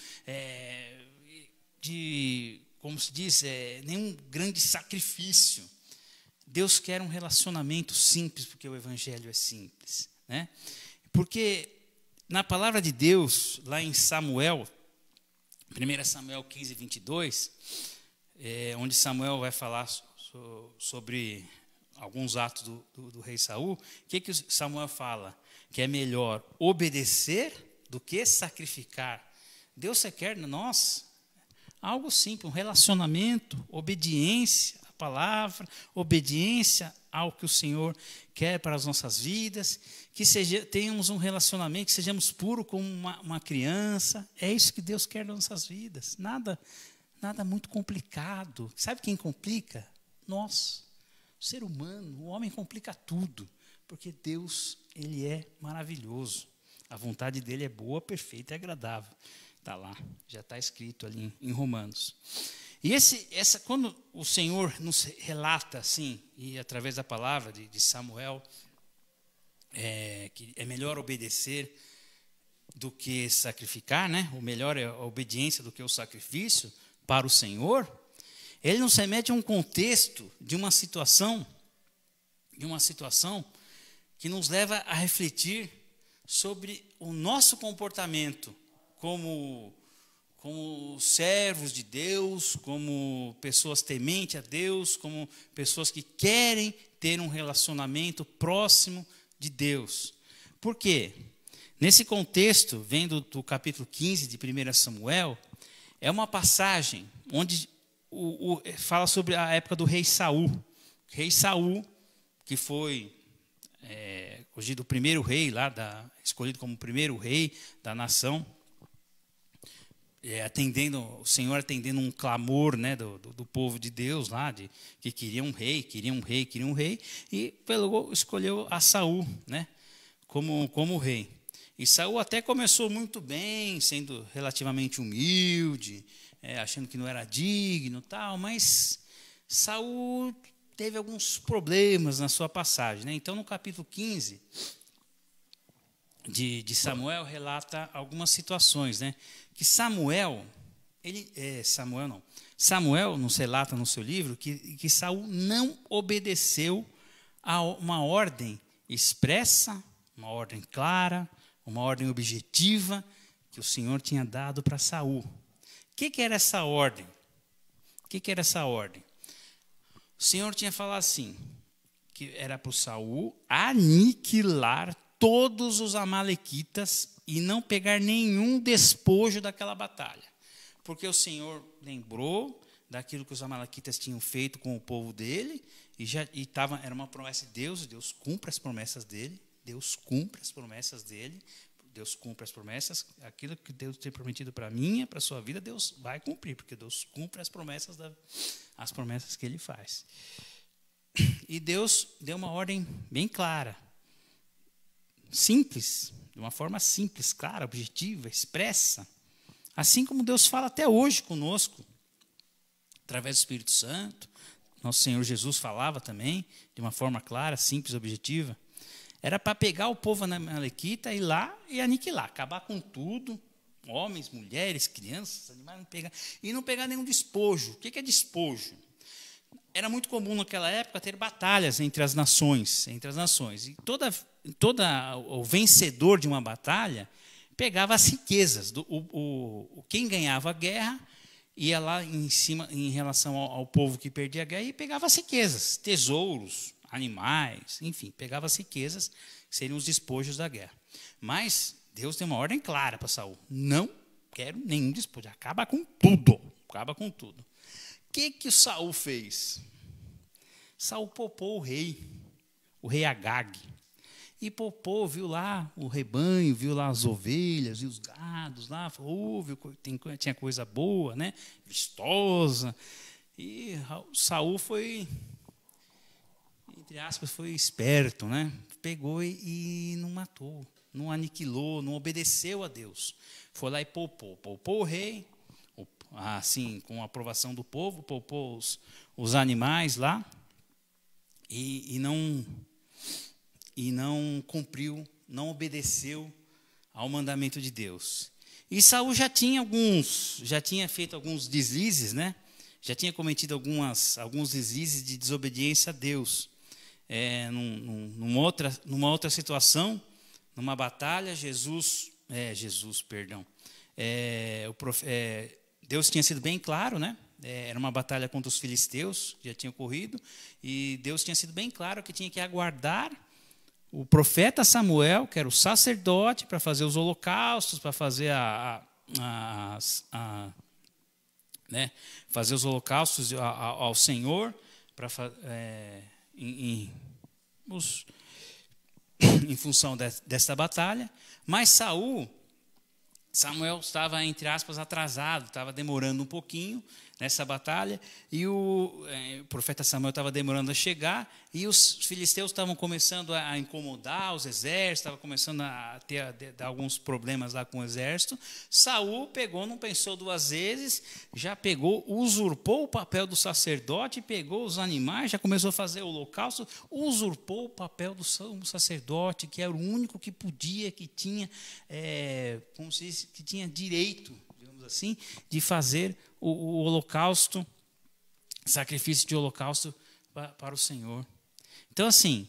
de, como se diz, nenhum grande sacrifício. Deus quer um relacionamento simples, porque o Evangelho é simples, né? Porque na palavra de Deus, lá em Samuel, 1 Samuel 15, 22, onde Samuel vai falar sobre alguns atos do rei Saul, o que Samuel fala? Que é melhor obedecer do que sacrificar. Deus requer de nós algo simples, um relacionamento, obediência à palavra, obediência ao que o Senhor quer para as nossas vidas, que tenhamos um relacionamento, que sejamos puros como uma criança. É isso que Deus quer nas nossas vidas. Nada muito complicado. Sabe quem complica? Nós. O ser humano, o homem complica tudo, porque Deus, ele é maravilhoso. A vontade dele é boa, perfeita e agradável. Está lá, já está escrito ali em Romanos. E quando o Senhor nos relata assim, e através da palavra de Samuel, que é melhor obedecer do que sacrificar, né? O melhor é a obediência do que o sacrifício para o Senhor. Ele nos remete a um contexto de uma situação que nos leva a refletir sobre o nosso comportamento como servos de Deus, como pessoas tementes a Deus, como pessoas que querem ter um relacionamento próximo de Deus. Por quê? Nesse contexto, vendo do capítulo 15 de 1 Samuel, é uma passagem onde fala sobre a época do rei Saul. Rei Saul, que foi o primeiro rei lá, escolhido como o primeiro rei da nação, o Senhor atendendo um clamor, né, do povo de Deus lá, que queria um rei, e escolheu a Saul, né, como rei. E Saul até começou muito bem, sendo relativamente humilde, achando que não era digno, tal, mas Saul teve alguns problemas na sua passagem, né? Então, no capítulo 15 de Samuel, relata algumas situações, né? Que Samuel nos relata no seu livro que Saul não obedeceu a uma ordem expressa, uma ordem clara, uma ordem objetiva que o Senhor tinha dado para Saul. O que era essa ordem? O Senhor tinha falado assim, que era para o Saul aniquilar todos os amalequitas e não pegar nenhum despojo daquela batalha. Porque o Senhor lembrou daquilo que os amalequitas tinham feito com o povo dele, era uma promessa de Deus cumpre as promessas dele, Deus Deus cumpre as promessas, aquilo que Deus tem prometido para mim, para a sua vida, Deus vai cumprir, porque Deus cumpre as promessas que Ele faz. E Deus deu uma ordem bem clara, simples, de uma forma simples, clara, objetiva, expressa. Assim como Deus fala até hoje conosco, através do Espírito Santo. Nosso Senhor Jesus falava também, de uma forma clara, simples, objetiva. Era para pegar o povo amalequita, ir lá e aniquilar, acabar com tudo, homens, mulheres, crianças, animais, e não pegar nenhum despojo. O que é despojo? Era muito comum naquela época ter batalhas entre as nações. E o vencedor de uma batalha pegava as riquezas. Quem ganhava a guerra ia lá em cima, em relação ao povo que perdia a guerra, e pegava as riquezas, tesouros, animais, enfim, pegava as riquezas, que seriam os despojos da guerra. Mas Deus deu uma ordem clara para Saul: não quero nenhum despojo, acaba com tudo. O que o Saul fez? Saul poupou o rei Agag. E poupou, viu lá o rebanho, viu lá as ovelhas, viu os gados lá, falou, tinha coisa boa, né? Vistosa. E Saul foi, entre aspas, foi esperto, né? Pegou e não matou, não aniquilou, não obedeceu a Deus. Foi lá e poupou o rei, assim, com a aprovação do povo, poupou os animais lá e não cumpriu, não obedeceu ao mandamento de Deus. E Saul já tinha feito alguns deslizes, né? Já tinha cometido alguns deslizes de desobediência a Deus. Numa outra situação, numa batalha, Deus tinha sido bem claro, né? Era uma batalha contra os filisteus, já tinha ocorrido, e Deus tinha sido bem claro que tinha que aguardar o profeta Samuel, que era o sacerdote, para fazer os holocaustos, para fazer fazer os holocaustos ao Senhor, em função desta batalha. Mas Samuel estava, entre aspas, atrasado, estava demorando um pouquinho nessa batalha, e o profeta Samuel estava demorando a chegar, e os filisteus estavam começando a incomodar os exércitos, estavam começando a ter alguns problemas lá com o exército. Saul não pensou duas vezes, já usurpou o papel do sacerdote, pegou os animais, já começou a fazer o holocausto, usurpou o papel do sacerdote, que era o único que podia, que tinha, como se diz, que tinha direito, digamos assim, de fazer o holocausto, sacrifício de holocausto para o Senhor. Então, assim,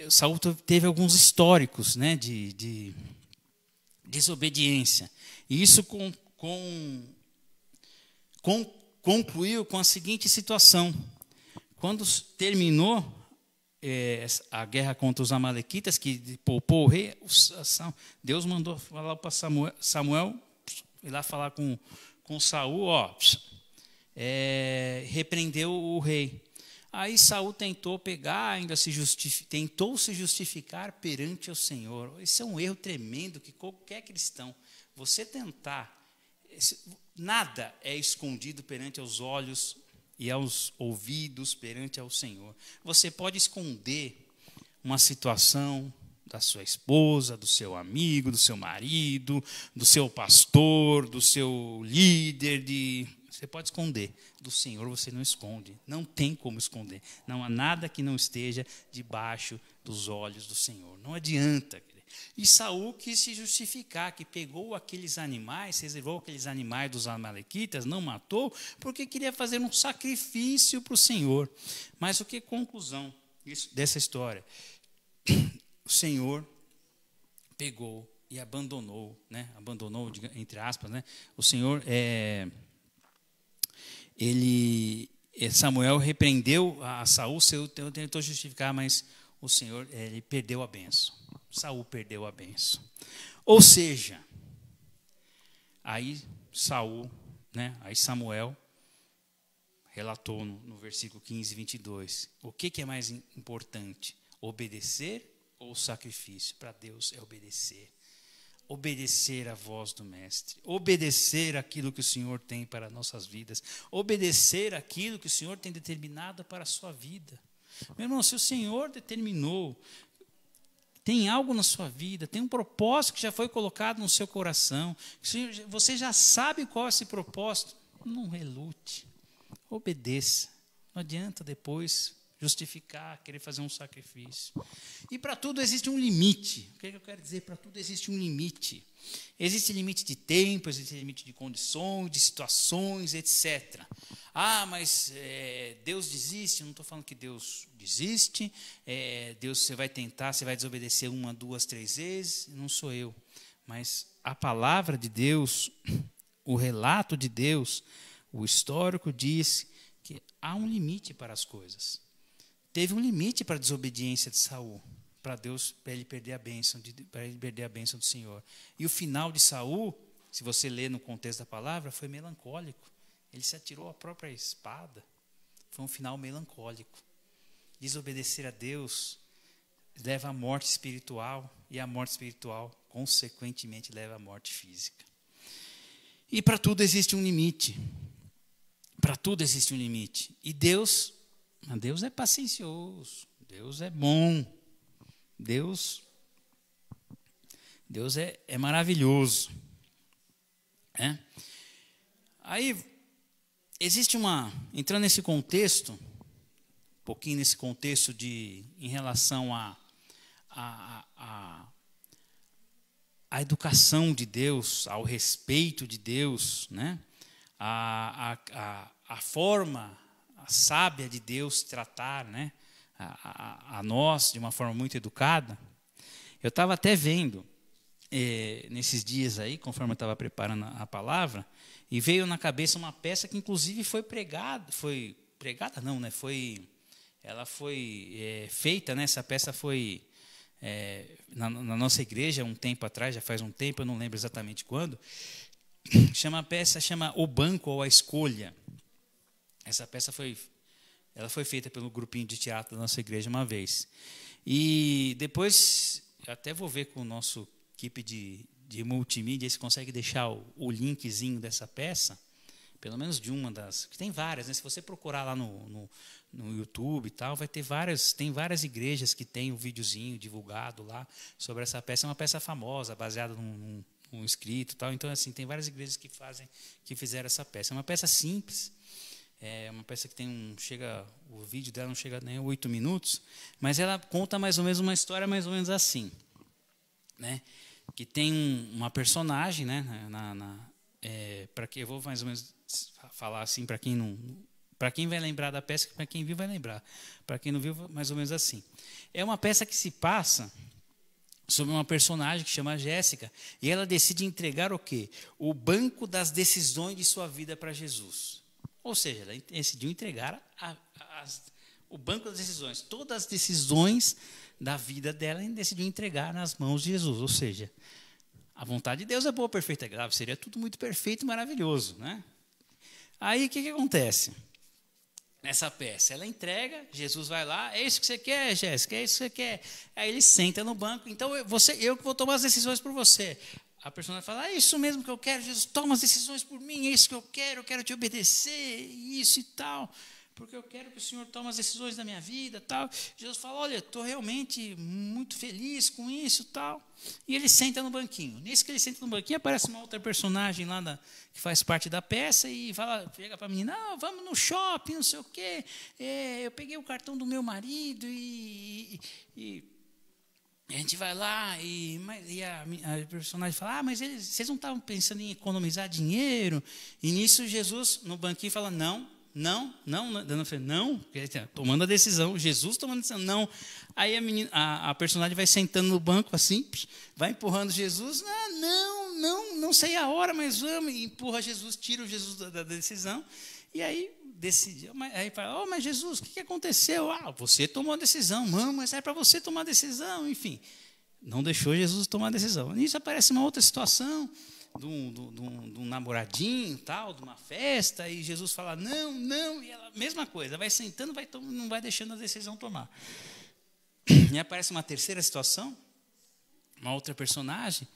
Saul teve alguns históricos, né, de desobediência. E isso concluiu com a seguinte situação: quando terminou a guerra contra os amalequitas, que poupou o rei, Deus mandou falar para Samuel ir lá falar com Saul, repreendeu o rei. Aí Saul tentou tentou se justificar perante o Senhor. Esse é um erro tremendo que qualquer cristão, você tentar, nada é escondido perante os olhos e aos ouvidos perante ao Senhor. Você pode esconder uma situação da sua esposa, do seu amigo, do seu marido, do seu pastor, do seu líder, você pode esconder. Do Senhor você não esconde, não tem como esconder. Não há nada que não esteja debaixo dos olhos do Senhor. Não adianta. E Saul quis se justificar, que pegou aqueles animais, reservou aqueles animais dos amalequitas, não matou, porque queria fazer um sacrifício para o Senhor. Mas o que é a conclusão dessa história? O Senhor pegou e abandonou, né? Abandonou, entre aspas, né? O Senhor, Samuel repreendeu a Saul, tentou justificar, mas o Senhor, ele perdeu a bênção. Saul perdeu a bênção. Ou seja, aí Samuel relatou no versículo 15 e 22. O que é mais importante? Obedecer ou sacrifício? Para Deus é obedecer. obedecer à voz do Mestre, obedecer aquilo que o Senhor tem para nossas vidas, obedecer aquilo que o Senhor tem determinado para a sua vida. Meu irmão, se o Senhor determinou, tem algo na sua vida, tem um propósito que já foi colocado no seu coração, você já sabe qual é esse propósito, não relute, obedeça. Não adianta depois justificar, querer fazer um sacrifício. E para tudo existe um limite. O que eu quero dizer? Para tudo existe um limite. Existe limite de tempo, existe limite de condições, de situações, etc. Ah, mas Deus desiste. Eu não estou falando que Deus desiste. Deus, você vai tentar, você vai desobedecer 1, 2, 3 vezes. Não sou eu. Mas a palavra de Deus, o relato de Deus, o histórico diz que há um limite para as coisas. Teve um limite para a desobediência de Saul, para ele perder a bênção, do Senhor. E o final de Saul, se você ler no contexto da palavra, foi melancólico. Ele se atirou à própria espada. Foi um final melancólico. Desobedecer a Deus leva à morte espiritual, e a morte espiritual, consequentemente, leva à morte física. E para tudo existe um limite. Para tudo existe um limite. E Deus é paciencioso, Deus é bom, Deus é maravilhoso. Aí, existe entrando nesse contexto, um pouquinho nesse contexto em relação à educação de Deus, ao respeito de Deus, né? A forma sábia de Deus tratar, né, a nós de uma forma muito educada. Eu estava até vendo nesses dias aí, conforme eu estava preparando a palavra, e veio na cabeça uma peça que inclusive foi pregada não, né? Ela foi feita, né? Essa peça foi na nossa igreja um tempo atrás, já faz um tempo, eu não lembro exatamente quando. A peça chama O Banco ou a Escolha. Essa peça foi feita pelo grupinho de teatro da nossa igreja uma vez. E depois, eu até vou ver com o nosso equipe de multimídia se consegue deixar o linkzinho dessa peça, pelo menos de uma das... Tem várias, né? Se você procurar lá no YouTube e tal, vai ter tem várias igrejas que tem um videozinho divulgado lá sobre essa peça. É uma peça famosa, baseada num escrito e tal. Então, assim, tem várias igrejas que fizeram essa peça. É uma peça simples. É uma peça que o vídeo dela não chega nem a 8 minutos, mas ela conta mais ou menos uma história mais ou menos assim, né? Que tem uma personagem, né? Para que eu vou mais ou menos falar assim para quem vai lembrar da peça, para quem viu vai lembrar, para quem não viu mais ou menos assim. É uma peça que se passa sobre uma personagem que chama Jéssica e ela decide entregar o quê? O banco das decisões de sua vida para Jesus. Ou seja, ela decidiu entregar o banco das decisões. Todas as decisões da vida dela, ela decidiu entregar nas mãos de Jesus. Ou seja, a vontade de Deus é boa, perfeita e agradável. Seria tudo muito perfeito e maravilhoso, né? Aí, o que acontece? Nessa peça, ela entrega, Jesus vai lá, é isso que você quer, Jéssica, é isso que você quer. Aí ele senta no banco, então eu que vou tomar as decisões por você. A personagem fala, é isso mesmo que eu quero, Jesus, toma as decisões por mim, é isso que eu quero te obedecer, isso e tal, porque eu quero que o Senhor tome as decisões da minha vida, tal. Jesus fala, olha, estou realmente muito feliz com isso e tal. E ele senta no banquinho. Nisso que ele senta no banquinho, aparece uma outra personagem lá que faz parte da peça e chega para a menina, vamos no shopping, não sei o quê, eu peguei o cartão do meu marido e a gente vai lá e a personagem fala, mas vocês não estavam pensando em economizar dinheiro? E nisso Jesus, no banquinho, fala, não, tomando a decisão, Jesus tomando a decisão, não. Aí a personagem vai sentando no banco assim, vai empurrando Jesus, não sei a hora, mas vamos, e empurra Jesus, tira o Jesus da decisão, e aí decidiu, aí fala, mas Jesus, o que aconteceu? Você tomou a decisão, mas é para você tomar a decisão, enfim, não deixou Jesus tomar a decisão. Nisso aparece uma outra situação, de um namoradinho, tal, de uma festa, e Jesus fala, não, e ela, mesma coisa, vai sentando, não vai deixando a decisão tomar. E aparece uma terceira situação, uma outra personagem,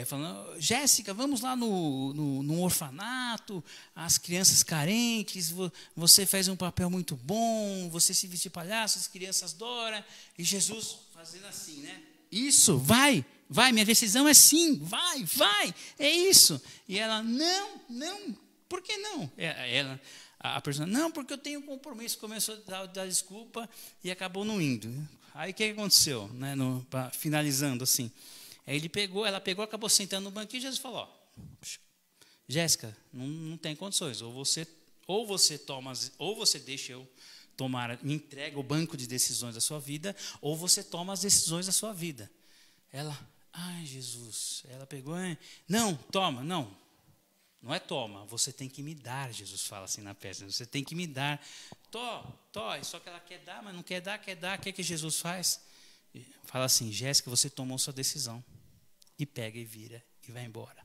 falando, Jéssica, vamos lá no orfanato, as crianças carentes, você faz um papel muito bom, você se veste de palhaço, as crianças adoram, e Jesus fazendo assim, né? Isso, vai, minha decisão é sim, vai, é isso. E ela, não, por que não? A pessoa, não, porque eu tenho um compromisso, começou a dar desculpa e acabou não indo. Aí o que aconteceu, né, finalizando assim? Aí ela pegou, acabou sentando no banquinho e Jesus falou, Jéssica, não tem condições, ou você deixa eu tomar, me entrega o banco de decisões da sua vida, ou você toma as decisões da sua vida. Ela, ai Jesus, ela pegou, não, toma, não é toma, você tem que me dar, Jesus fala assim na peça, você tem que me dar, só que ela quer dar, mas não quer dar, o que Jesus faz? Fala assim, Jéssica, você tomou sua decisão, e pega e vira, e vai embora.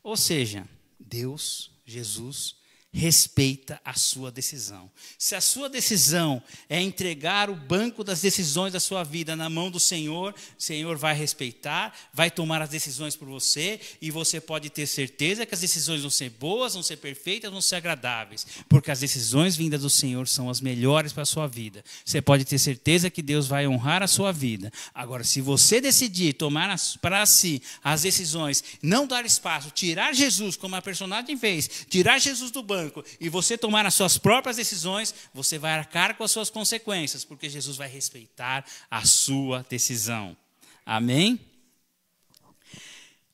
Ou seja, Deus, Jesus, respeita a sua decisão. Se a sua decisão é entregar o banco das decisões da sua vida na mão do Senhor, o Senhor vai respeitar, vai tomar as decisões por você, e você pode ter certeza que as decisões vão ser boas, vão ser perfeitas, vão ser agradáveis, porque as decisões vindas do Senhor são as melhores para a sua vida. Você pode ter certeza que Deus vai honrar a sua vida. Agora, se você decidir tomar para si as decisões, não dar espaço, tirar Jesus, como a personagem fez, tirar Jesus do banco, e você tomar as suas próprias decisões, você vai arcar com as suas consequências, porque Jesus vai respeitar a sua decisão. Amém?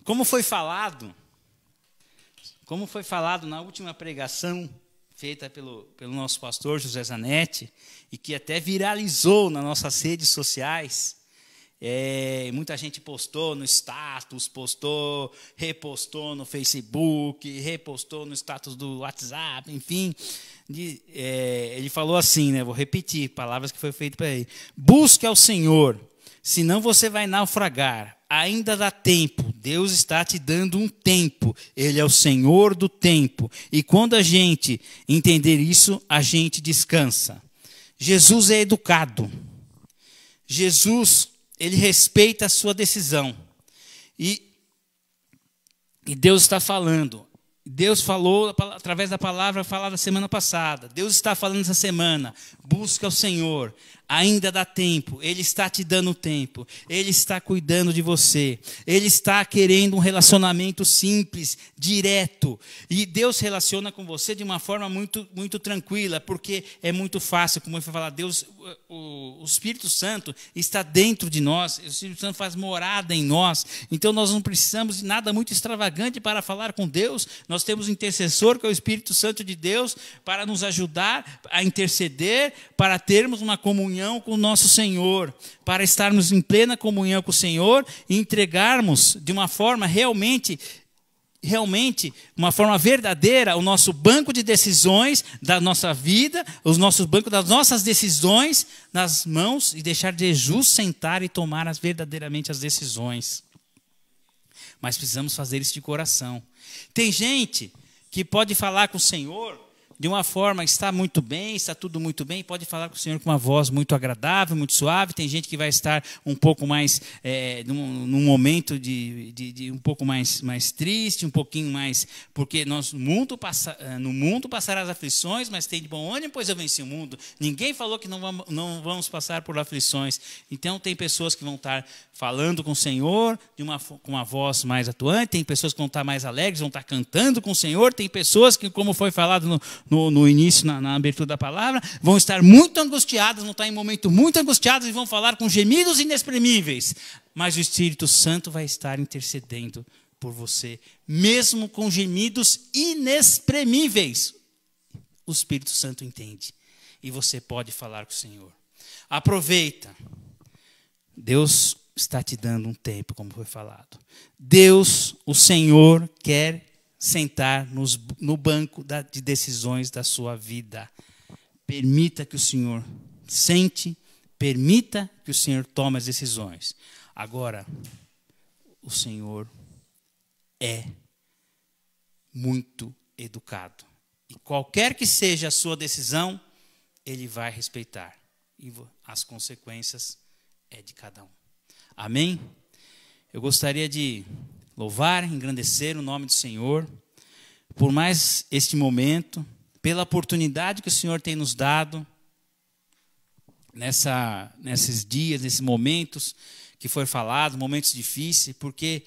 Como foi falado na última pregação feita pelo nosso pastor José Zanetti, e que até viralizou nas nossas redes sociais, muita gente postou no status, repostou no Facebook, repostou no status do WhatsApp, enfim. Ele falou assim, né? Vou repetir, palavras que foi feito para ele. Busque ao Senhor, senão você vai naufragar. Ainda dá tempo, Deus está te dando um tempo, Ele é o Senhor do tempo. E quando a gente entender isso, a gente descansa. Jesus é educado. Jesus, Ele respeita a sua decisão. E Deus está falando. Deus falou através da palavra falada semana passada. Deus está falando essa semana. Busca o Senhor. Ainda dá tempo. Ele está te dando tempo. Ele está cuidando de você. Ele está querendo um relacionamento simples, direto. E Deus relaciona com você de uma forma muito, muito tranquila, porque é muito fácil, como eu fui falar, Deus, o Espírito Santo está dentro de nós. O Espírito Santo faz morada em nós. Então nós não precisamos de nada muito extravagante para falar com Deus. Nós temos um intercessor, que é o Espírito Santo de Deus, para nos ajudar a interceder, para termos uma comunhão com o nosso Senhor, para estarmos em plena comunhão com o Senhor e entregarmos de uma forma realmente, uma forma verdadeira, o nosso banco de decisões da nossa vida, os nossos bancos das nossas decisões nas mãos, e deixar Jesus sentar e tomar verdadeiramente as decisões. Mas precisamos fazer isso de coração. Tem gente que pode falar com o Senhor de uma forma, está muito bem, está tudo muito bem, pode falar com o Senhor com uma voz muito agradável, muito suave. Tem gente que vai estar um pouco mais, num momento de um pouco mais triste, um pouquinho mais, porque no mundo passará as aflições, mas tem de bom ânimo, pois eu venci o mundo. Ninguém falou que não vamos passar por aflições. Então tem pessoas que vão estar falando com o Senhor com uma voz mais atuante, tem pessoas que vão estar mais alegres, vão estar cantando com o Senhor, tem pessoas que, como foi falado no início, na abertura da palavra, vão estar muito angustiadas, vão estar em momento muito angustiadas e vão falar com gemidos inexprimíveis. Mas o Espírito Santo vai estar intercedendo por você, mesmo com gemidos inexprimíveis. O Espírito Santo entende. E você pode falar com o Senhor. Aproveita. Deus está te dando um tempo, como foi falado. Deus, o Senhor, quer sentar no banco de decisões da sua vida. Permita que o Senhor sente, permita que o Senhor tome as decisões. Agora, o Senhor é muito educado. E qualquer que seja a sua decisão, Ele vai respeitar. E as consequências é de cada um. Amém? eu gostaria de louvar, engrandecer o nome do Senhor por mais este momento, pela oportunidade que o Senhor tem nos dado nesses dias, nesses momentos que foi falado, momentos difíceis, porque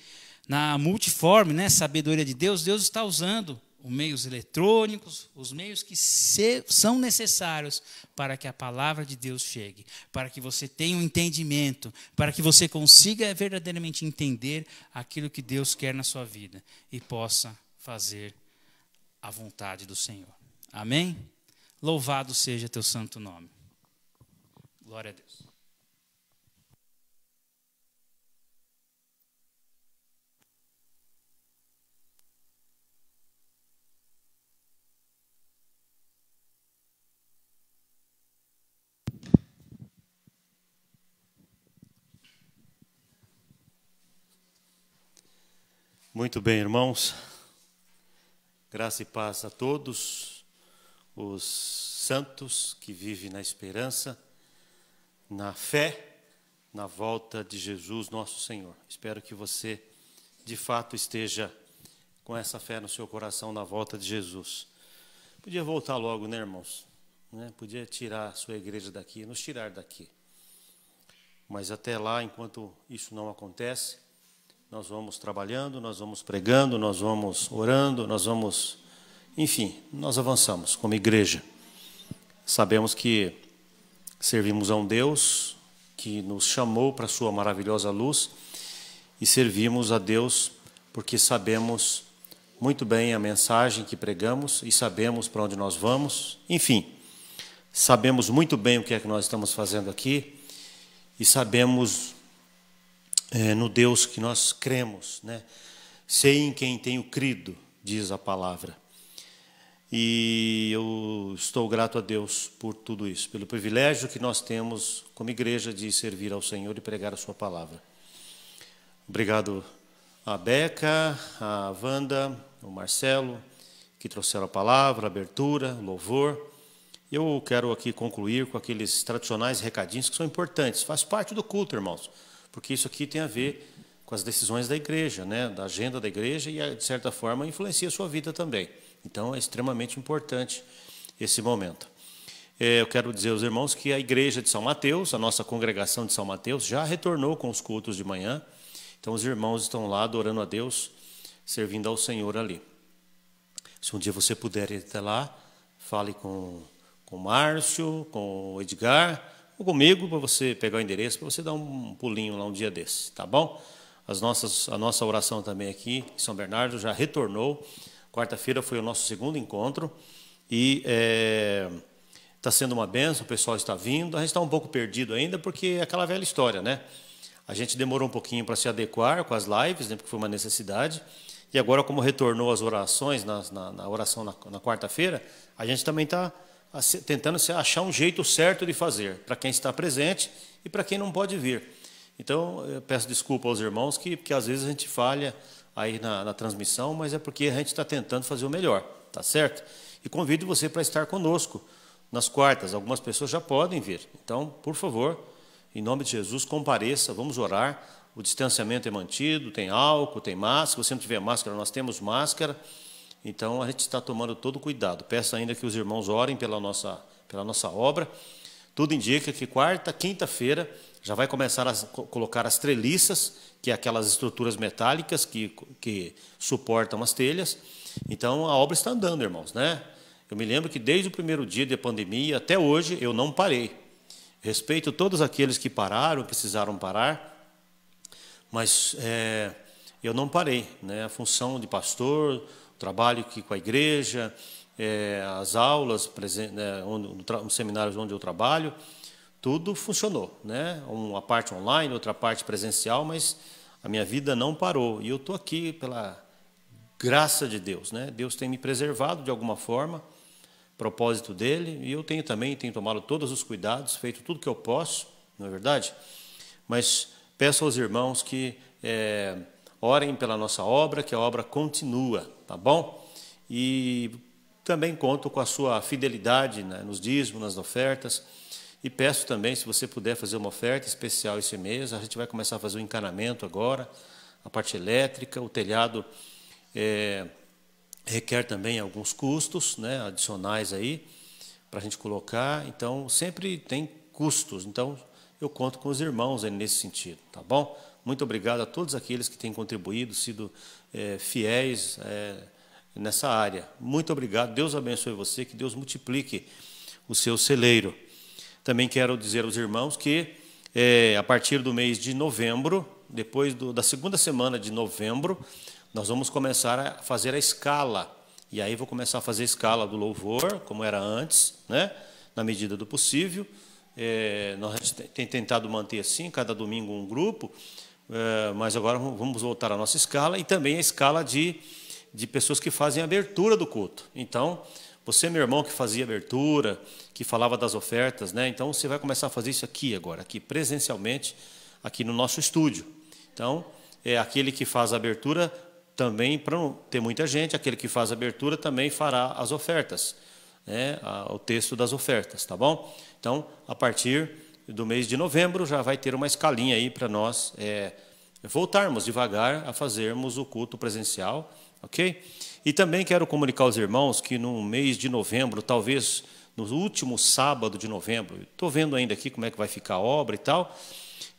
na multiforme, né, sabedoria de Deus, Deus está usando os meios eletrônicos, os meios que são necessários para que a palavra de Deus chegue, para que você tenha um entendimento, para que você consiga verdadeiramente entender aquilo que Deus quer na sua vida e possa fazer a vontade do Senhor. Amém? Louvado seja teu santo nome. Glória a Deus. Muito bem, irmãos. Graça e paz a todos os santos que vivem na esperança, na fé, na volta de Jesus, nosso Senhor. Espero que você, de fato, esteja com essa fé no seu coração na volta de Jesus. Podia voltar logo, né, irmãos? Podia tirar a sua igreja daqui, nos tirar daqui. Mas até lá, enquanto isso não acontece, nós vamos trabalhando, nós vamos pregando, nós vamos orando, enfim, nós avançamos como igreja. Sabemos que servimos a um Deus que nos chamou para a sua maravilhosa luz e servimos a Deus porque sabemos muito bem a mensagem que pregamos e sabemos para onde nós vamos. Enfim, sabemos muito bem o que é que nós estamos fazendo aqui e sabemos no Deus que nós cremos, né? Sei em quem tenho crido, diz a palavra. E eu estou grato a Deus por tudo isso, pelo privilégio que nós temos como igreja de servir ao Senhor e pregar a sua palavra. Obrigado a Beca, a Wanda, o Marcelo, que trouxeram a palavra, a abertura, o louvor. Eu quero aqui concluir com aqueles tradicionais recadinhos que são importantes, faz parte do culto, irmãos. Porque isso aqui tem a ver com as decisões da igreja, né? Da agenda da igreja e, de certa forma, influencia a sua vida também. Então, é extremamente importante esse momento. Eu quero dizer aos irmãos que a igreja de São Mateus, a nossa congregação de São Mateus, já retornou com os cultos de manhã. Então, os irmãos estão lá adorando a Deus, servindo ao Senhor ali. Se um dia você puder ir até lá, fale com o Márcio, com o Edgar, ou comigo, para você pegar o endereço, para você dar um pulinho lá um dia desse, tá bom? A nossa oração também aqui em São Bernardo já retornou. Quarta-feira foi o nosso segundo encontro e está sendo uma bênção, o pessoal está vindo. A gente está um pouco perdido ainda, porque é aquela velha história, né? A gente demorou um pouquinho para se adequar com as lives, né, porque foi uma necessidade. E agora, como retornou as orações, na oração na quarta-feira, a gente também está tentando achar um jeito certo de fazer, para quem está presente e para quem não pode vir. Então, eu peço desculpa aos irmãos, que às vezes a gente falha aí na transmissão, mas é porque a gente está tentando fazer o melhor, tá certo? E convido você para estar conosco nas quartas. Algumas pessoas já podem vir. Então, por favor, em nome de Jesus, compareça, vamos orar. O distanciamento é mantido, tem álcool, tem máscara. Se você não tiver máscara, nós temos máscara. Então, a gente está tomando todo o cuidado. Peço ainda que os irmãos orem pela nossa obra. Tudo indica que quarta, quinta-feira, já vai começar a colocar as treliças, que é aquelas estruturas metálicas que suportam as telhas. Então, a obra está andando, irmãos, né? Eu me lembro que desde o primeiro dia da pandemia até hoje, eu não parei. Respeito todos aqueles que pararam, precisaram parar, mas eu não parei, né? A função de pastor, o trabalho aqui com a igreja, as aulas, nos seminários onde eu trabalho, tudo funcionou, né? Uma parte online, outra parte presencial, mas a minha vida não parou. E eu estou aqui pela graça de Deus, né? Deus tem me preservado de alguma forma, propósito dele, e eu tenho tomado todos os cuidados, feito tudo que eu posso, não é verdade? Mas peço aos irmãos que orem pela nossa obra, que a obra continua, tá bom? E também conto com a sua fidelidade, né, nos dízimos, nas ofertas. E peço também, se você puder fazer uma oferta especial esse mês, a gente vai começar a fazer o encanamento agora, a parte elétrica, o telhado requer também alguns custos, né, adicionais aí, para a gente colocar. Então, sempre tem custos. Então, eu conto com os irmãos aí nesse sentido, tá bom? Muito obrigado a todos aqueles que têm contribuído, sido fiéis nessa área. Muito obrigado. Deus abençoe você, que Deus multiplique o seu celeiro. Também quero dizer aos irmãos que, a partir do mês de novembro, depois da segunda semana de novembro, nós vamos começar a fazer a escala. E aí vou começar a fazer a escala do louvor, como era antes, né? Na medida do possível. Nós temos tentado manter assim, cada domingo um grupo, mas agora vamos voltar à nossa escala, e também a escala de pessoas que fazem a abertura do culto. Então, você, meu irmão, que fazia abertura, que falava das ofertas, né? Então, você vai começar a fazer isso aqui agora, aqui presencialmente, aqui no nosso estúdio. Então, aquele que faz a abertura também, para não ter muita gente, aquele que faz a abertura também fará as ofertas, né? O texto das ofertas, tá bom? Então, a partir do mês de novembro, já vai ter uma escalinha aí para nós voltarmos devagar a fazermos o culto presencial, ok? E também quero comunicar aos irmãos que no mês de novembro, talvez no último sábado de novembro, estou vendo ainda aqui como é que vai ficar a obra e tal,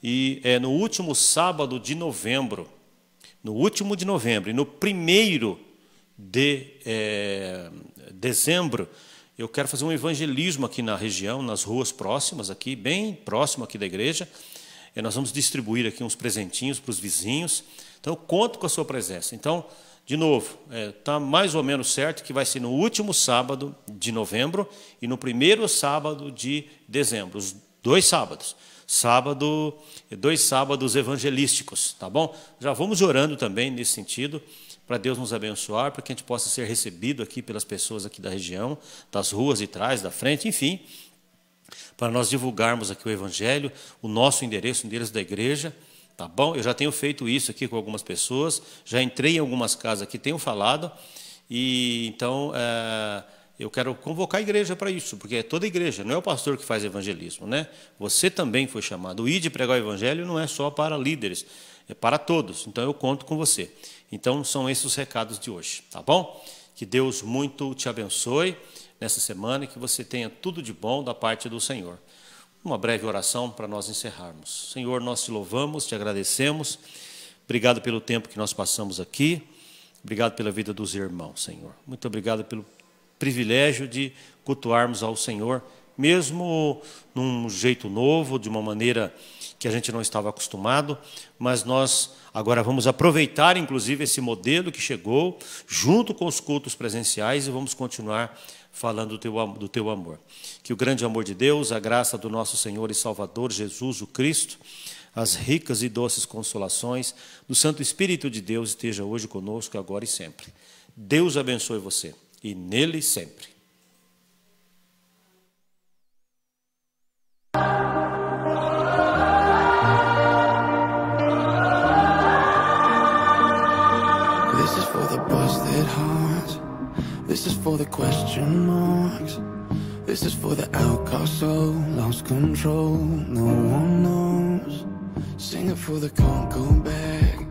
e no último sábado de novembro, no último de novembro e no 1º de dezembro, eu quero fazer um evangelismo aqui na região, nas ruas próximas, aqui, bem próximo aqui da igreja. Nós vamos distribuir aqui uns presentinhos para os vizinhos. Então, eu conto com a sua presença. Então, de novo, está mais ou menos certo que vai ser no último sábado de novembro e no 1º sábado de dezembro, os 2 sábados. 2 sábados evangelísticos, tá bom? Já vamos orando também nesse sentido, para Deus nos abençoar, para que a gente possa ser recebido aqui pelas pessoas aqui da região, das ruas de trás, da frente, enfim, para nós divulgarmos aqui o Evangelho, o nosso endereço, o endereço da igreja, tá bom? Eu já tenho feito isso aqui com algumas pessoas, já entrei em algumas casas aqui, tenho falado, e então eu quero convocar a igreja para isso, porque é toda a igreja, não é o pastor que faz evangelismo, né? Você também foi chamado. O ir de pregar o Evangelho não é só para líderes, é para todos, então eu conto com você. Então, são esses os recados de hoje, tá bom? Que Deus muito te abençoe nessa semana e que você tenha tudo de bom da parte do Senhor. Uma breve oração para nós encerrarmos. Senhor, nós te louvamos, te agradecemos. Obrigado pelo tempo que nós passamos aqui. Obrigado pela vida dos irmãos, Senhor. Muito obrigado pelo privilégio de cultuarmos ao Senhor, mesmo num jeito novo, de uma maneira que a gente não estava acostumado, mas nós agora vamos aproveitar, inclusive, esse modelo que chegou, junto com os cultos presenciais, e vamos continuar falando do teu amor. Que o grande amor de Deus, a graça do nosso Senhor e Salvador, Jesus o Cristo, as ricas e doces consolações do Santo Espírito de Deus esteja hoje conosco, agora e sempre. Deus abençoe você, e nele sempre. This is for the busted hearts. This is for the question marks. This is for the outcast soul, lost control, no one knows. Sing it for the can't go back.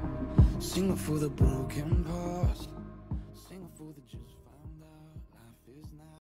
Sing it for the broken past. Sing it for the